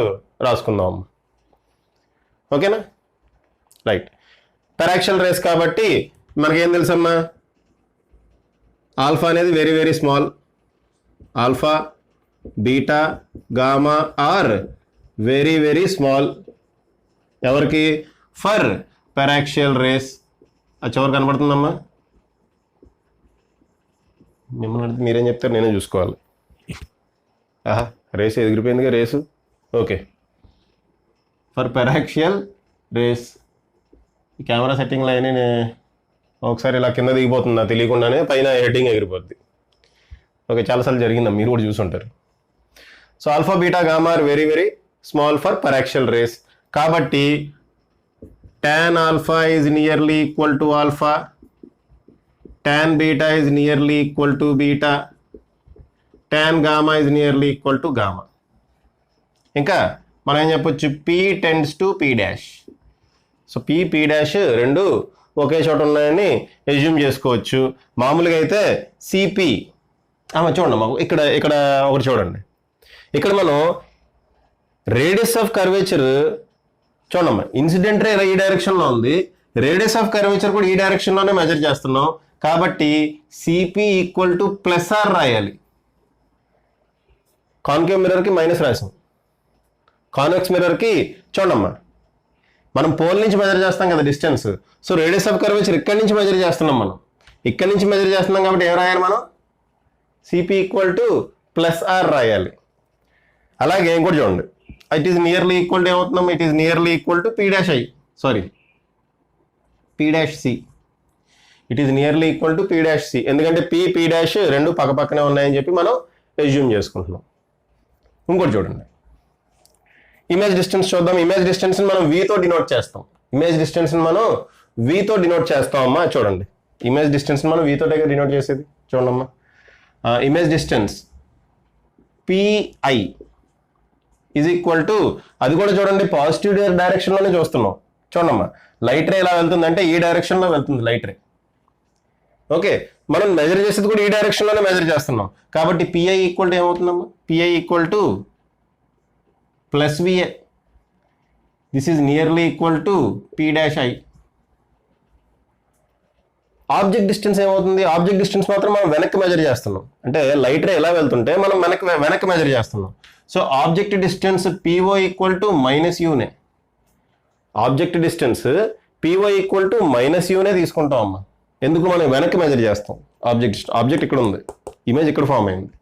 రాసుకుందాం. ఓకేనా, రైట్. పారాక్సియల్ రేస్ కాబట్టి మనకేం తెలుసమ్మా, ఆల్ఫా అనేది very very small. Alpha, beta, gamma are very very small. ఎవరికి, ఫర్ పారాక్సియల్ రేస్. అది చివరి కనబడుతుందమ్మా. మిమ్మల్ని మీరేం చెప్తారు నేనే చూసుకోవాలి. రేస్ ఎగిరిపోయిందిగా rays. Okay, for paraxial rays. ఈ కెమెరా సెట్టింగ్లో అయినా ఒకసారి ఇలా కింద దిగిపోతుంది తెలియకుండానే, పైన హెడ్డింగ్ ఎగిరిపోద్ది. ఓకే, చాలాసార్లు జరిగిందా, మీరు కూడా చూసుంటారు. So alpha, beta, gamma are very very small for paraxial rays. కాబట్టి tan alpha is nearly equal to alpha, tan beta is nearly equal to beta, tan gamma is nearly equal to gamma. ఇంకా మనం ఏం చెప్పొచ్చు, p tends to p dash. So P P dash రెండు ఒకే చోట ఉన్నాయని assume చేసుకోవచ్చు. మామూలుగా అయితే సిపి చూడండి మాకు ఇక్కడ ఇక్కడ ఒకటి చూడండి. ఇక్కడ మనం రేడియస్ ఆఫ్ కర్వేచర్ చూడమ్మా, ఇన్సిడెంట్ రే ఈ డైరెక్షన్లో ఉంది, రేడియస్ ఆఫ్ కర్వేచర్ కూడా ఈ డైరెక్షన్లోనే మెజర్ చేస్తున్నాం కాబట్టి CP equal to plus R రాయాలి. కాన్కేవ్ మిర్రర్కి మైనస్ రాసాం, కాన్వెక్స్ మిర్రర్కి చూడమ్మా మనం పోల్ నుంచి మెజర్ చేస్తాం కదా distance. So radius of curvature ఇక్కడి నుంచి మెజర్ చేస్తున్నాం, మనం ఇక్కడి నుంచి మెజర్ చేస్తున్నాం కాబట్టి ఏం రాయాలి మనం? CP equal to plus R రాయాలి. అలాగే ఇంకోటి చూడండి, it is nearly equal to ఏమవుతున్నాం? It is nearly equal to P dash I, sorry P dash C. It is nearly equal to P dash C, ఎందుకంటే పీ పీ డాష్ రెండు పక్క పక్కనే ఉన్నాయని చెప్పి మనం ఎజ్యూమ్ చేసుకుంటున్నాం. ఇంకోటి చూడండి, ఇమేజ్ డిస్టెన్స్ చూద్దాం. ఇమేజ్ డిస్టెన్స్ మనం వీతో డినోట్ చేస్తాం. ఇమేజ్ డిస్టెన్స్ మనం వీతో డినోట్ చేస్తాం అమ్మా. చూడండి, ఇమేజ్ డిస్టెన్స్ మనం వీతో డినోట్ చేసేది చూడండి అమ్మా. Image distance pi is equal to, అది కూడా చూడండి పాజిటివ్ డైరెక్షన్లోనే చూస్తున్నాం. చూడమ్మా, లైట్ రే ఎలా వెళ్తుందంటే ఈ డైరెక్షన్లో వెళ్తుంది లైట్ రే. ఓకే, మనం మెజర్ చేసేది కూడా ఈ డైరెక్షన్లోనే మెజర్ చేస్తున్నాం కాబట్టి పిఐ ఈక్వల్ టు ఏమవుతుందమ్మా? PI equal to plus VA. This is nearly equal to P dash I. Object distance ఏమవుతుంది? ఆబ్జెక్ట్ డిస్టెన్స్ మాత్రం మనం వెనక్కి మెజర్ చేస్తున్నాం, అంటే లైట్ రే ఎలా వెళ్తుంటే మనం వెనక్కి మెజర్ చేస్తున్నాం. So object distance PO equal to minus యూనే. Object distance PO equal to minus యూనే తీసుకుంటాం అమ్మా. ఎందుకు? మనం వెనక్కి మెజర్ చేస్తాం. ఆబ్జెక్ట్ ఇక్కడ ఉంది, ఇమేజ్ ఇక్కడ ఫామ్ అయింది.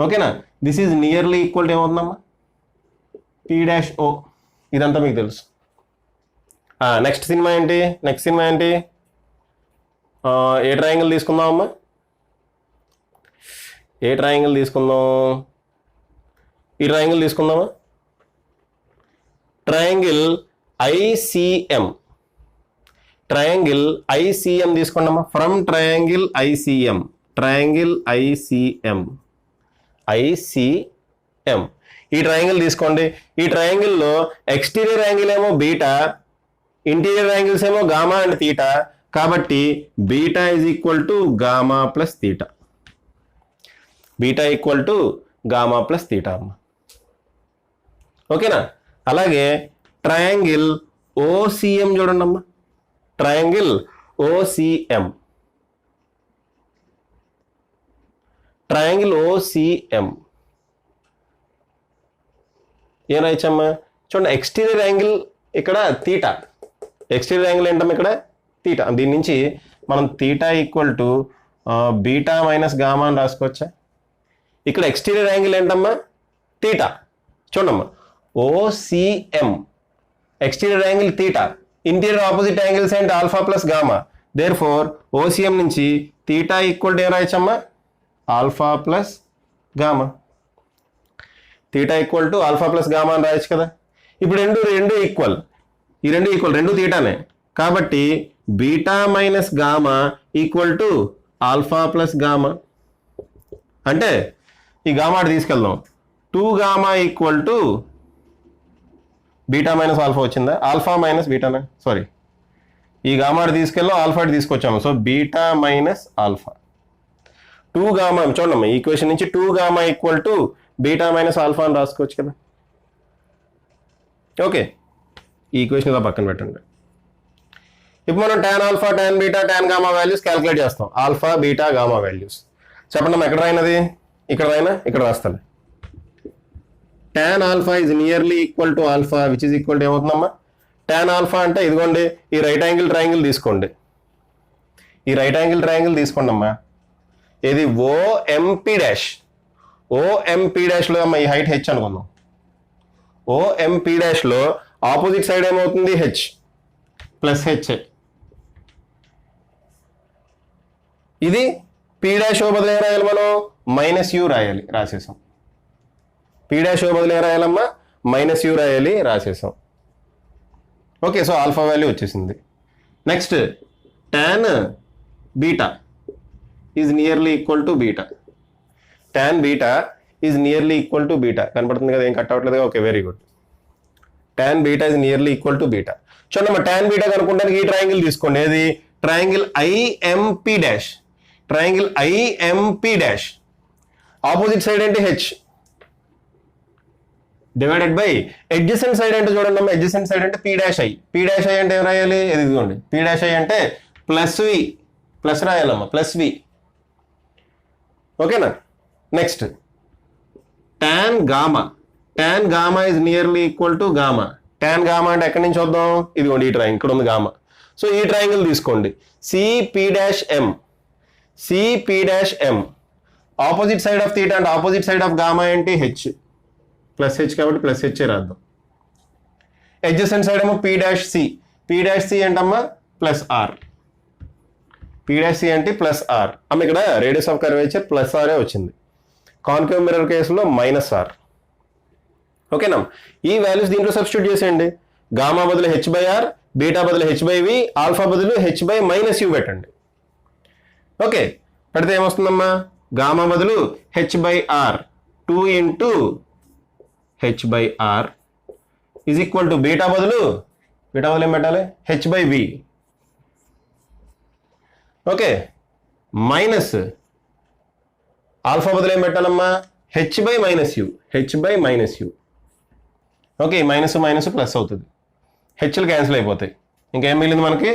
ఓకేనా? This is nearly equal to ఏమవుతుందమ్మా? P dash O. ఇదంతా మీకు తెలుసు. నెక్స్ట్ సినిమా ఏంటి? నెక్స్ట్ సినిమా ఏంటి? ఏ ట్రయాంగిల్ తీసుకుందాం అమ్మా? ఏ ట్రయాంగిల్ తీసుకుందాం? ఈ ట్రయాంగిల్ తీసుకుందామా? Triangle ICM. ట్రయాంగిల్ ఐసిఎం తీసుకోండమ్మా. From triangle ICM. Triangle ICM. ICM ఈ ట్రయాంగిల్ తీసుకోండి. ఈ ట్రయాంగిల్లో ఎక్స్టీరియర్ యాంగిల్ ఏమో బీటా, ఇంటీరియర్ యాంగిల్స్ ఏమో గామా అండ్ తీటా. కాబట్టి beta is equal to gamma plus theta. Beta equal to gamma plus theta అమ్మ. ఓకేనా? అలాగే ట్రయాంగిల్ ఓసిఎం చూడండి అమ్మా. ట్రయాంగిల్ ఓసిఎం. ట్రయాంగిల్ ఓసిఎం ఏం రాయచ్చమ్మా? చూడండి, ఎక్స్టీరియర్ యాంగిల్ ఇక్కడ తీటా. ఎక్స్టీరియర్ యాంగిల్ ఏంటమ్మా? ఇక్కడ తీటా. దీని నుంచి మనం theta equal to beta minus gamma అని రాసుకోవచ్చా? ఇక్కడ ఎక్స్టీరియర్ యాంగిల్ ఏంటమ్మా? తీటా. చూడమ్మా, OCM exterior angle theta, interior opposite angles ఏంటి? Alpha plus gamma. Therefore OCM నుంచి తీటా ఈక్వల్ టు ఏం రాయచ్చమ్మా? Alpha plus gamma. Theta equal to alpha plus gamma అని రాయొచ్చు కదా. ఇప్పుడు రెండు ఈక్వల్, ఈ రెండు ఈక్వల్, రెండు తీటానే. కాబట్టి beta minus gamma equal to alpha plus gamma. అంటే ఈ గామా తీసుకెళ్దాం. 2 gamma equal to beta minus alpha వచ్చిందా? ఆల్ఫా మైనస్ బీటానా? సారీ, ఈ గామా తీసుకెళ్ళాం, ఆల్ఫా తీసుకొచ్చాము. So beta minus alpha. 2 gamma చూడమ్మా, ఈక్వేషన్ నుంచి 2 gamma equal to beta minus alpha అని రాసుకోవచ్చు కదా. ఓకే, ఈ ఈక్వేషన్ ఇలా పక్కన పెట్టండి. ఇప్పుడు మనం tan alpha, tan beta, tan gamma values calculate చేస్తాం. ఆల్ఫా, బీటా, గామా వాల్యూస్ చెప్పండి అమ్మా. ఎక్కడ రాయినది? ఇక్కడ రాయినా? ఇక్కడ రాస్తాను. Tan alpha is nearly equal to alpha which is equal to ఏమవుతుందమ్మా? టాన్ ఆల్ఫా అంటే ఇదిగోండి, ఈ రైట్ యాంగిల్ ట్రయాంగిల్ తీసుకోండి. ఈ రైట్ యాంగిల్ ట్రయాంగిల్ తీసుకోండి అమ్మా. ఇది ఓఎంపీ డాష్. ఓఎంపీ డాష్లో అమ్మా ఈ హైట్ హెచ్ అనుకుందాం. ఓఎంపీ డాష్లో ఆపోజిట్ సైడ్ ఏమవుతుంది? H plus H. ఇది పీ డాష్ ఓ బదులు ఏం రాయాలి మనం? మైనస్ యూ రాయాలి, రాసేసాం. పీ డాష్ ఓ బదులు ఏం రాయాలమ్మా? మైనస్ యూ రాయాలి, రాసేసాం. ఓకే, సో ఆల్ఫా వాల్యూ వచ్చేసింది. Next tan beta is nearly equal to beta. Tan beta is nearly equal to beta. కనపడుతుంది కదా, ఏం కట్ అవ్వట్లేదు. Okay, very good. Tan beta is nearly equal to beta. చూడమ్మా tan beta కనుక్కోవడానికి ఈ triangle తీసుకోండి. ఏది triangle IMP dash. Triangle IMP dash opposite side అంటే H divided by adjacent side అంటే చూడండి అమ్మా, అడ్జసెంట్ సైడ్ అంటే P dash I. P dash I అంటే ఏం రాయాలి? ఇదిగోండి పీ డాష్ ఐ అంటే ప్లస్ వి, ప్లస్ రాయాలమ్మా, ప్లస్ వి. ఓకేనా? Next tan gamma. tan gamma is nearly equal to gamma. tan gamma అంటే ఎక్కడి నుంచి వద్దాం? ఇదిగోండి ఈ ట్రయాంగిల్ ఇక్కడ ఉంది గామా. సో ఈ ట్రయాంగిల్ తీసుకోండి CP dash M. CP dash M opposite side of theta అంటే ఆపోజిట్ సైడ్ ఆఫ్ గామా ఏంటి? హెచ్. ప్లస్ హెచ్ కాబట్టి ప్లస్ హెచ్ రాద్దాం. అడ్జసెంట్ సైడ్ ఏమో P dash C. P dash C ఏంటమ్మా? Plus R. P dash C అంటే plus R. అమ్మ ఇక్కడ radius of curvature plus ఆరే వచ్చింది. కాన్కేవ్ మిర్రర్ కేసులో మైనస్ ఆర్. ఓకేనా? ఈ వాల్యూస్ దీంట్లో సబ్స్టిట్యూట్ చేసేయండి. గామా బదులు హెచ్ బై ఆర్, బీటా బదులు హెచ్ బై వి, ఆల్ఫా బదులు హెచ్ బై మైనస్ యూ పెట్టండి. ఓకే, పెడితే ఏమొస్తుందమ్మా? గామా బదులు H by R 2 into H by R is equal to beta బదులు ఏం పెట్టాలి? H by V. Okay, minus alpha బదులు ఏం పెట్టాలమ్మా? H by minus U. H by minus U. Okay, minus minus plus అవుతుంది, హెచ్లు క్యాన్సిల్ అయిపోతాయి. ఇంకేం మిగిలింది మనకి?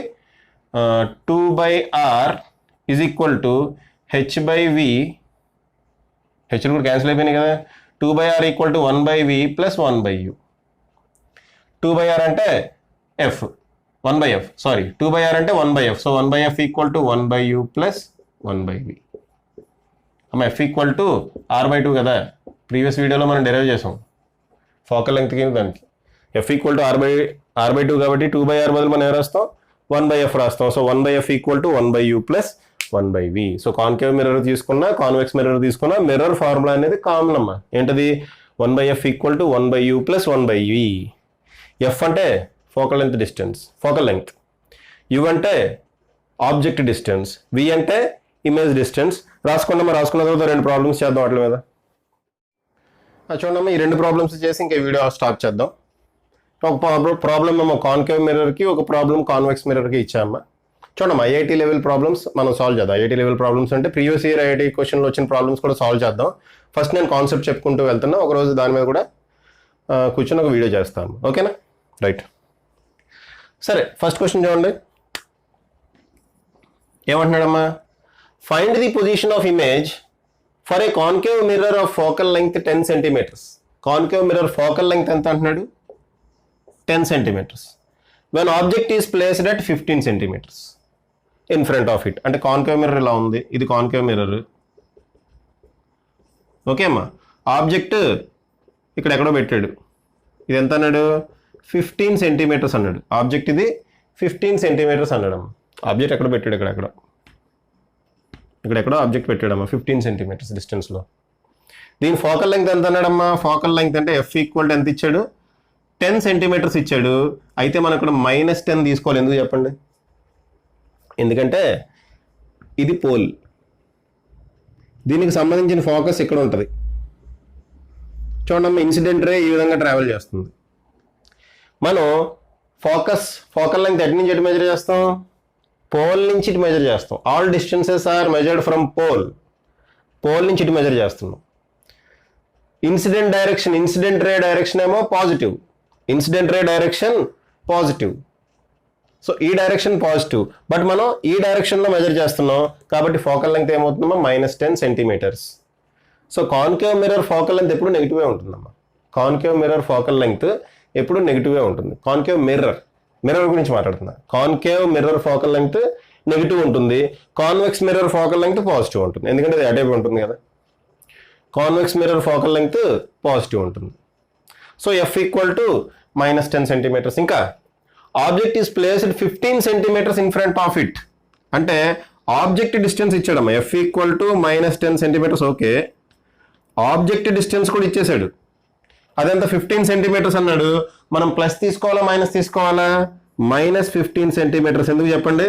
2 by R is equal to H by V. హెచ్లు కూడా క్యాన్సిల్ అయిపోయినాయి కదా. 2 by R equal to 1 by V plus 1 by U. 2 by R అంటే F, 1 by F, sorry 2 by R అంటే 1 by F. So 1 by F equal to 1 by U plus 1 by V. అమ్మ F equal to R by 2 కదా, previous వీడియోలో మనం derive చేసాం focal length కింద దానికి. F equal to R by 2 కాబట్టి 2 by are బదులు మనం ఏం రాస్తాం? 1 బై ఎఫ్ రాస్తాం. So 1 by F equal to 1 by U plus 1 by V. So concave mirror తీసుకున్నా, కాన్వెక్స్ మిర్రర్ తీసుకున్నా, మిర్రర్ ఫార్ములా అనేది కామన్ అమ్మా. ఏంటది? 1 by F equal to 1 by U plus 1 by V. F అంటే focal length distance, focal length. U అంటే object distance, V అంటే image distance. రాసుకున్నామా? రాసుకున్న తర్వాత 2 ప్రాబ్లమ్స్ చేద్దాం వాటి మీద. చూడమ్మా, ఈ 2 ప్రాబ్లమ్స్ చేసి ఇంకా వీడియో స్టాప్ చేద్దాం. ఒక ప్రాబ్లమ్ ఏమో కాన్కేవ్ మిర్రర్కి, ఒక ప్రాబ్లం కాన్వెక్స్ మిర్రర్కి ఇచ్చామా. చూడమ్మా, ఐఐటీ లెవెల్ ప్రాబ్లమ్స్ మనం సాల్వ్ చేద్దాం. ఐఐటీ లెవెల్ ప్రాబ్లమ్స్ అంటే ప్రీవియస్ ఇయర్ ఐఐటీ క్వశ్చన్లో వచ్చిన ప్రాబ్లమ్స్ కూడా సాల్వ్ చేద్దాం. ఫస్ట్ నేను కాన్సెప్ట్ చెప్పుకుంటూ వెళ్తున్నా, ఒకరోజు దాని మీద కూడా కూర్చొని ఒక వీడియో చేస్తాము. ఓకేనా? రైట్, సరే. ఫస్ట్ క్వశ్చన్ చూడండి, ఏమంటున్నాడమ్మా? Find the position of image for a concave mirror of focal length 10 centimetres. Concave mirror focal length ఎంత అంటున్నాడు? 10 centimetres. When object is placed at 15 centimetres in front of it. అంటే concave mirror ఇలా ఉంది, ఇది concave mirror. Okay అమ్మా, object ఇక్కడ ఎక్కడో పెట్టాడు. ఇది ఎంత అన్నాడు? 15 సెంటీమీటర్స్ అన్నాడు. ఆబ్జెక్ట్ ఇది 15 సెంటీమీటర్స్ అన్నాడమ్మా. ఆబ్జెక్ట్ ఎక్కడ పెట్టాడు? ఇక్కడెక్కడో ఆబ్జెక్ట్ పెట్టాడమ్మా 15 సెంటీమీటర్స్ డిస్టెన్స్లో. దీని ఫోకల్ లెంగ్త్ ఎంత అన్నాడమ్మా? ఫోకల్ లెంగ్త్ అంటే ఎఫ్ ఈక్వల్ ఎంత ఇచ్చాడు? 10 సెంటీమీటర్స్ ఇచ్చాడు. అయితే మనం ఇక్కడ -10 తీసుకోవాలి. ఎందుకు చెప్పండి? ఎందుకంటే ఇది పోల్, దీనికి సంబంధించిన ఫోకస్ ఇక్కడ ఉంటుంది. చూడమ్మా, ఇన్సిడెంట్ రే ఈ విధంగా ట్రావెల్ చేస్తుంది. మనం ఫోకల్ లెంగ్త్ ఎటు నుంచి ఎటు మెజర్ చేస్తాం? పోల్ నుంచి ఇటు మెజర్ చేస్తాం. All distances are measured from pole నుంచి ఇటు మెజర్ చేస్తున్నాం. ఇన్సిడెంట్ రే డైరెక్షన్ ఏమో positive. Incident ray direction positive. So ఈ డైరెక్షన్ పాజిటివ్, బట్ మనం ఈ డైరెక్షన్లో మెజర్ చేస్తున్నాం కాబట్టి ఫోకల్ లెంగ్త్ ఏమవుతుందమ్మా? -10 centimetres. So concave mirror focal length ఎప్పుడు నెగిటివే ఉంటుందమ్మా. కాన్కేవ్ మిర్రర్ ఫోకల్ లెంగ్త్ ఎప్పుడు నెగిటివే ఉంటుంది. కాన్కేవ్ మిర్రర్ గురించి మాట్లాడుతున్నా. Concave mirror focal length negative ఉంటుంది, convex mirror focal length positive ఉంటుంది. ఎందుకంటే అది అటైపు ఉంటుంది కదా. Convex mirror focal length positive ఉంటుంది. So F equal to -10 centimetres. ఇంకా object is placed 15 centimetres in front of it. అంటే ఆబ్జెక్ట్ డిస్టెన్స్ ఇచ్చాడమ్మా. F equal to -10 centimetres. Okay, object distance కూడా ఇచ్చేసాడు. అదెంత? 15 సెంటీమీటర్స్ అన్నాడు. మనం ప్లస్ తీసుకోవాలా మైనస్ తీసుకోవాలా? -15 సెంటీమీటర్స్. ఎందుకు చెప్పండి?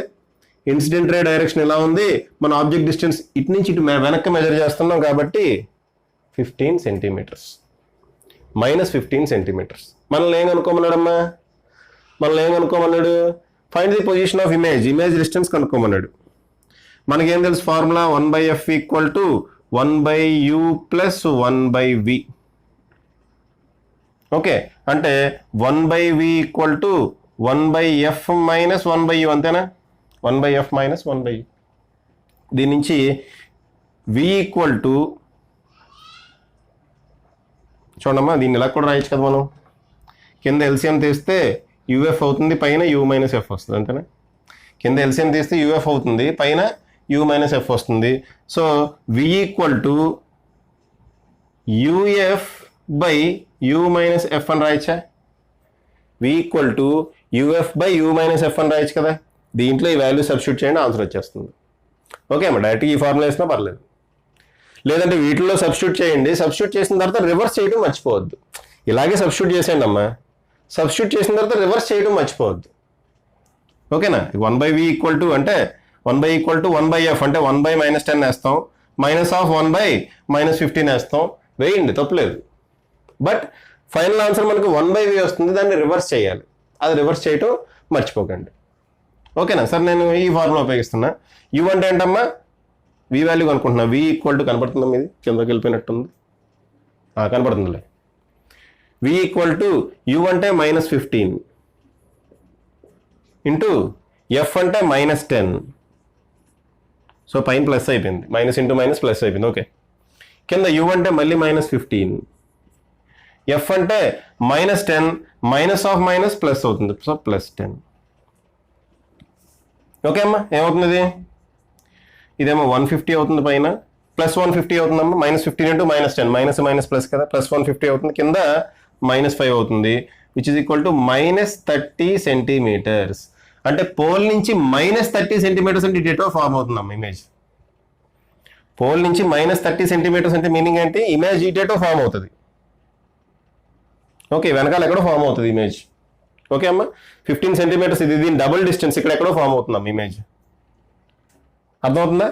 ఇన్సిడెంట్ రే డైరెక్షన్ ఎలా ఉంది, మన ఆబ్జెక్ట్ డిస్టెన్స్ ఇటు నుంచి ఇటు వెనక్కి మెజర్ చేస్తున్నాం కాబట్టి 15 సెంటీమీటర్స్. -15 సెంటీమీటర్స్. మనల్ని ఏం అనుకోమన్నాడమ్మా? మనల్ని ఏం కనుక్కోమన్నాడు, find the position of image distance కనుక్కోమన్నాడు. మనకేం తెలుసు formula 1/f equal to 1/u plus 1/v. Okay, అంటే 1/v equal to 1/f minus 1/u, అంతేనా? 1/f minus 1/u. దీని నుంచి v ఈక్వల్ టు, చూడమ్మా దీన్ని ఇలా కూడా రాయొచ్చు కదా మనం, కింద ఎల్సిఎం తీస్తే యూఎఫ్ అవుతుంది, పైన యూ మైనస్ ఎఫ్ వస్తుంది, అంతేనా? కింద ఎల్సిఎం తీస్తే యూఎఫ్ అవుతుంది, పైన యూ మైనస్ ఎఫ్ వస్తుంది. So V equal to UF by U minus F అని రాయచ్చా? V equal to UF by U minus F అని రాయచ్చు కదా. దీంట్లో ఈ వాల్యూ సబ్స్టిట్యూట్ చేయండి, ఆన్సర్ వచ్చేస్తుంది. ఓకే అమ్మా, డైరెక్ట్గా ఈ ఫార్ములా వేసినా పర్లేదు, లేదంటే వీటిల్లో సబ్స్టిట్యూట్ చేయండి. సబ్స్టిట్యూట్ చేసిన తర్వాత రివర్స్ చేయడం మర్చిపోవద్దు. ఇలాగే సబ్స్టిట్యూట్ చేసేయండి అమ్మా, సబ్స్టిట్యూట్ చేసిన తర్వాత రివర్స్ చేయడం మర్చిపోవద్దు. ఓకేనా? 1/v ఈక్వల్ టు అంటే 1/e ఈక్వల్ టు 1/f అంటే 1/-10 వేస్తాం, మైనస్ ఆఫ్ 1/-15 వేస్తాం, వేయండి తప్పులేదు. బట్ ఫైనల్ ఆన్సర్ మనకు 1/v వస్తుంది, దాన్ని రివర్స్ చేయాలి. అది రివర్స్ చేయటం మర్చిపోకండి. ఓకేనా సార్? నేను ఈ ఫార్ములా ఉపయోగిస్తున్నా. యూ అంటే ఏంటమ్మా, వి వాల్యూ కనుక్కుంటున్నా. వి ఈక్వల్ టు కనపడుతుందా, మీది కిందకి వెళ్ళిపోయినట్టుంది, కనపడుతుందిలే. వి ఈక్వల్ టు యూ అంటే -15 ఇంటూ ఎఫ్ అంటే -10. సో పైన ప్లస్ అయిపోయింది, మైనస్ ఇంటూ మైనస్ ప్లస్ అయిపోయింది. ఓకే, కింద యూ అంటే మళ్ళీ -15, ఎఫ్ అంటే -10, మైనస్ ఆఫ్ మైనస్ ప్లస్ అవుతుంది, సో +10. ఓకే అమ్మా, ఏమవుతుంది? ఇదేమో 150 అవుతుంది, పైన +150 అవుతుందమ్మా. -15 ఇంటూ -10, మైనస్ మైనస్ ప్లస్ కదా, +150 అవుతుంది, కింద -5 అవుతుంది, which is equal to -30 centimetres. అంటే పోల్ నుంచి -30 సెంటీమీటర్స్ అంటే డేటా ఫార్మ్ అవుతుందమ్మా ఇమేజ్. పోల్ నుంచి -30 సెంటీమీటర్స్ అంటే మీనింగ్ ఏంటి? ఇమేజ్ ఈ డేటా ఫామ్ అవుతుంది. ఓకే, వెనకాల ఎక్కడో ఫామ్ అవుతుంది ఇమేజ్. ఓకే అమ్మా, 15 సెంటీమీటర్స్ ఇది, దీని డబుల్ డిస్టెన్స్ ఇక్కడ ఎక్కడో ఫామ్ అవుతుందమ్మా ఇమేజ్. అర్థమవుతుందా?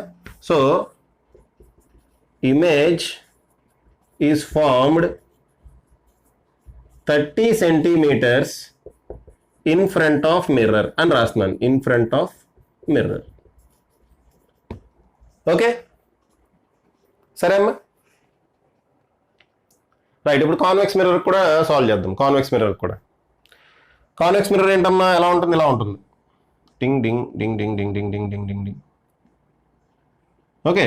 So image is formed 30 centimetres in front of mirror అని రాస్తున్నాను, in front of mirror. Okay సరే అమ్మా, రైట్. ఇప్పుడు కాన్వెక్స్ మిర్రర్ కూడా సాల్వ్ చేద్దాం. కాన్వెక్స్ మిర్రర్ కూడా, కాన్వెక్స్ మిర్రర్ ఏంటమ్మా, ఎలా ఉంటుంది? ఇలా ఉంటుంది, డింగ్ డింగ్ డింగ్ డింగ్ డింగ్ డింగ్ డింగ్ డింగ్ డింగ్ డింగ్. ఓకే,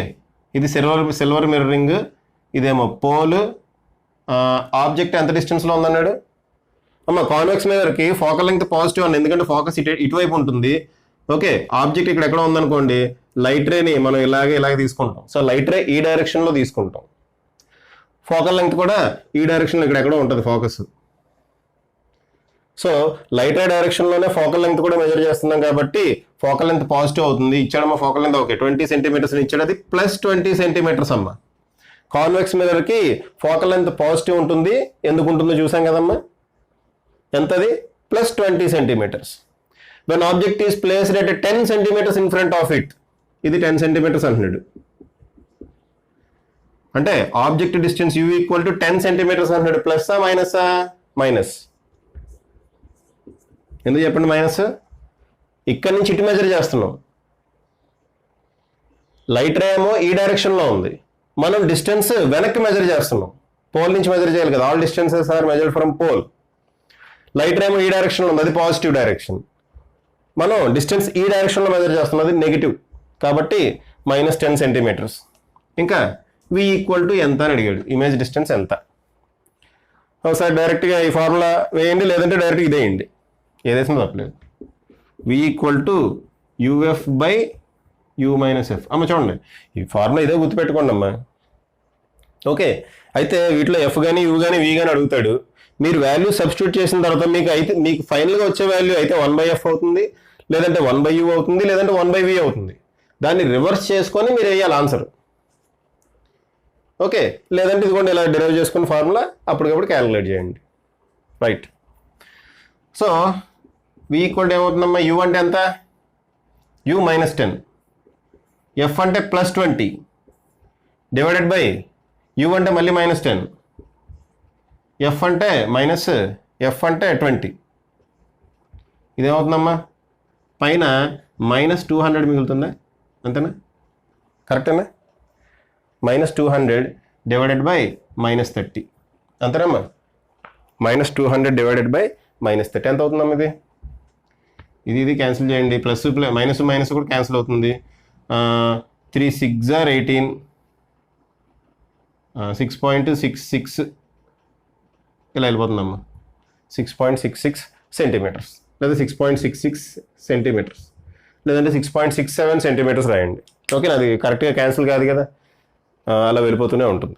ఇది సిల్వర్ మిర్రరింగ్, ఇదేమో పోల్. ఆబ్జెక్ట్ ఎంత డిస్టెన్స్లో ఉందన్నాడు అమ్మ? కాన్వెక్స్ మిర్రర్కి ఫోకల్ లెంగ్త్ పాజిటివ్ అని, ఎందుకంటే ఫోకస్ ఇటువైపు ఉంటుంది. ఓకే, ఆబ్జెక్ట్ ఇక్కడ ఎక్కడ ఉందనుకోండి, లైట్ రేని మనం ఇలాగే తీసుకుంటాం. సో లైట్ రే ఈ డైరెక్షన్లో తీసుకుంటాం, ఫోకల్ లెంగ్త్ కూడా ఈ డైరెక్షన్లో ఇక్కడ ఎక్కడో ఉంటుంది ఫోకస్. సో లైట్ రే డైరెక్షన్లోనే ఫోకల్ లెంగ్త్ కూడా మెజర్ చేస్తున్నాం కాబట్టి ఫోకల్ లెంగ్త్ పాజిటివ్ అవుతుంది. ఇచ్చాడమ్మా ఫోకల్ లెంగ్త్, ఓకే 20 సెంటీమీటర్స్ ఇచ్చాడు, అది +20 సెంటీమీటర్స్ అమ్మా. కాన్వెక్స్ మిర్రర్కి ఫోకల్ లెంగ్త్ పాజిటివ్ ఉంటుంది, ఎందుకు ఉంటుందో చూసాం కదమ్మా, ఎంతది? +20 centimetres. When object is placed at 10 centimetres in front of it, ఇది 10 సెంటీమీటర్స్ అంటున్నాడు. అంటే object distance U equal to 10 centimetres అంటున్నాడు. ప్లస్సా మైనసా? మైనస్. ఎందుకు చెప్పండి మైనస్? ఇక్కడ నుంచి ఇటు మెజర్ చేస్తున్నాం, లైట్ రే ఏమో ఈ డైరెక్షన్లో ఉంది, మనం డిస్టెన్స్ వెనక్కి మెజర్ చేస్తున్నాం. పోల్ నుంచి మెజర్ చేయాలి కదా, all distances are measured from pole. Light ray ఏమో ఈ డైరెక్షన్లో ఉంది, అది పాజిటివ్ డైరెక్షన్. మనం డిస్టెన్స్ ఈ డైరెక్షన్లో మెజర్ చేస్తున్నాం, అది నెగిటివ్, కాబట్టి -10 సెంటీమీటర్స్. ఇంకా వి ఈక్వల్ టు ఎంత అని అడిగాడు, ఇమేజ్ డిస్టెన్స్ ఎంత. ఒకసారి డైరెక్ట్గా ఈ ఫార్ములా వేయండి, లేదంటే డైరెక్ట్ ఇదేయండి, ఏదేసినా తప్పలేదు. V equal to UF by U minus F. అమ్మ చూడండి, ఈ ఫార్ములా ఇదే గుర్తుపెట్టుకోండి అమ్మా. ఓకే, అయితే వీటిలో ఎఫ్ కానీ యూ కానీ వి కానీ అడుగుతాడు. మీరు వాల్యూ సబ్స్టిట్యూట్ చేసిన తర్వాత మీకు ఫైనల్గా వచ్చే వాల్యూ అయితే 1/f అవుతుంది, లేదంటే 1/u అవుతుంది, లేదంటే 1/v అవుతుంది. దాన్ని రివర్స్ చేసుకొని మీరు వేయాలి ఆన్సర్. ఓకే, లేదంటే ఇదిగోండి ఇలా డెరైవ్ చేసుకుని ఫార్ములా అప్పటికప్పుడు క్యాలిక్యులేట్ చేయండి. రైట్. సో వి ఈక్వల్ ఏమవుతుందమ్మా, యూ అంటే ఎంత? యూ -10, ఎఫ్ అంటే +20 డివైడెడ్ బై యూ అంటే మళ్ళీ -10, ఎఫ్ అంటే -20. ఇదేమవుతుందమ్మా, పైన -200 మిగులుతుందా, అంతేనా? కరెక్టేనా? -200 డివైడెడ్ బై -30 అంతేనమ్మా. -200 డివైడెడ్ బై -30 ఎంత అవుతుందమ్మా? ఇది క్యాన్సిల్ చేయండి, ప్లస్ మైనస్ కూడా క్యాన్సిల్ అవుతుంది. 3 6 are 18, 6.66 ఇలా వెళ్ళిపోతుందమ్మా. 6.66 సెంటీమీటర్స్ లేదా 6.66 సెంటీమీటర్స్ లేదంటే 6.67 సెంటీమీటర్స్ రాయండి. ఓకే, అది కరెక్ట్గా క్యాన్సిల్ కాదు కదా, అలా వెళ్ళిపోతూనే ఉంటుంది.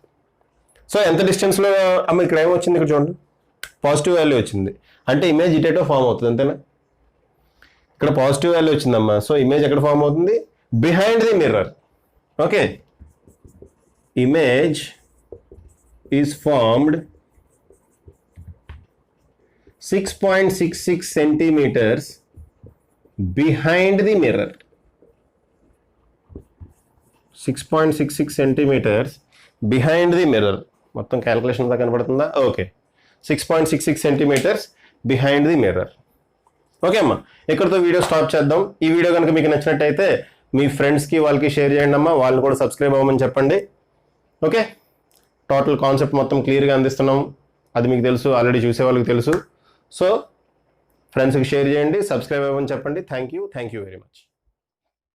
సో ఎంత డిస్టెన్స్లో అమ్మ ఇక్కడ ఏమొచ్చింది, ఇక్కడ చూడండి పాజిటివ్ వాల్యూ వచ్చింది అంటే ఇమేజ్ ఇటేటో ఫామ్ అవుతుంది, అంతేనా? ఇక్కడ పాజిటివ్ వాల్యూ వచ్చిందమ్మా, సో ఇమేజ్ ఎక్కడ ఫామ్ అవుతుంది, behind the mirror. Okay, image is formed 6.66 centimetres behind the mirror. 6.66 centimetres behind the mirror. మొత్తం క్యాలిక్యులేషన్ అంతా కనబడుతుందా? Okay, 6.66 centimetres behind the mirror. Okay అమ్మా, ఇక్కడితో వీడియో స్టాప్ చేద్దాం. ఈ వీడియో కనుక మీకు నచ్చినట్టయితే మీ ఫ్రెండ్స్కి వాళ్ళకి షేర్ చేయండి అమ్మా, వాళ్ళని కూడా సబ్స్క్రైబ్ అవ్వమని చెప్పండి. ఓకే, టోటల్ కాన్సెప్ట్ మొత్తం క్లియర్గా అందిస్తున్నాం, అది మీకు తెలుసు, ఆల్రెడీ చూసే వాళ్ళకి తెలుసు. సో ఫ్రెండ్స్కి షేర్ చేయండి, సబ్స్క్రైబ్ అవ్వమని చెప్పండి. Thank you very much.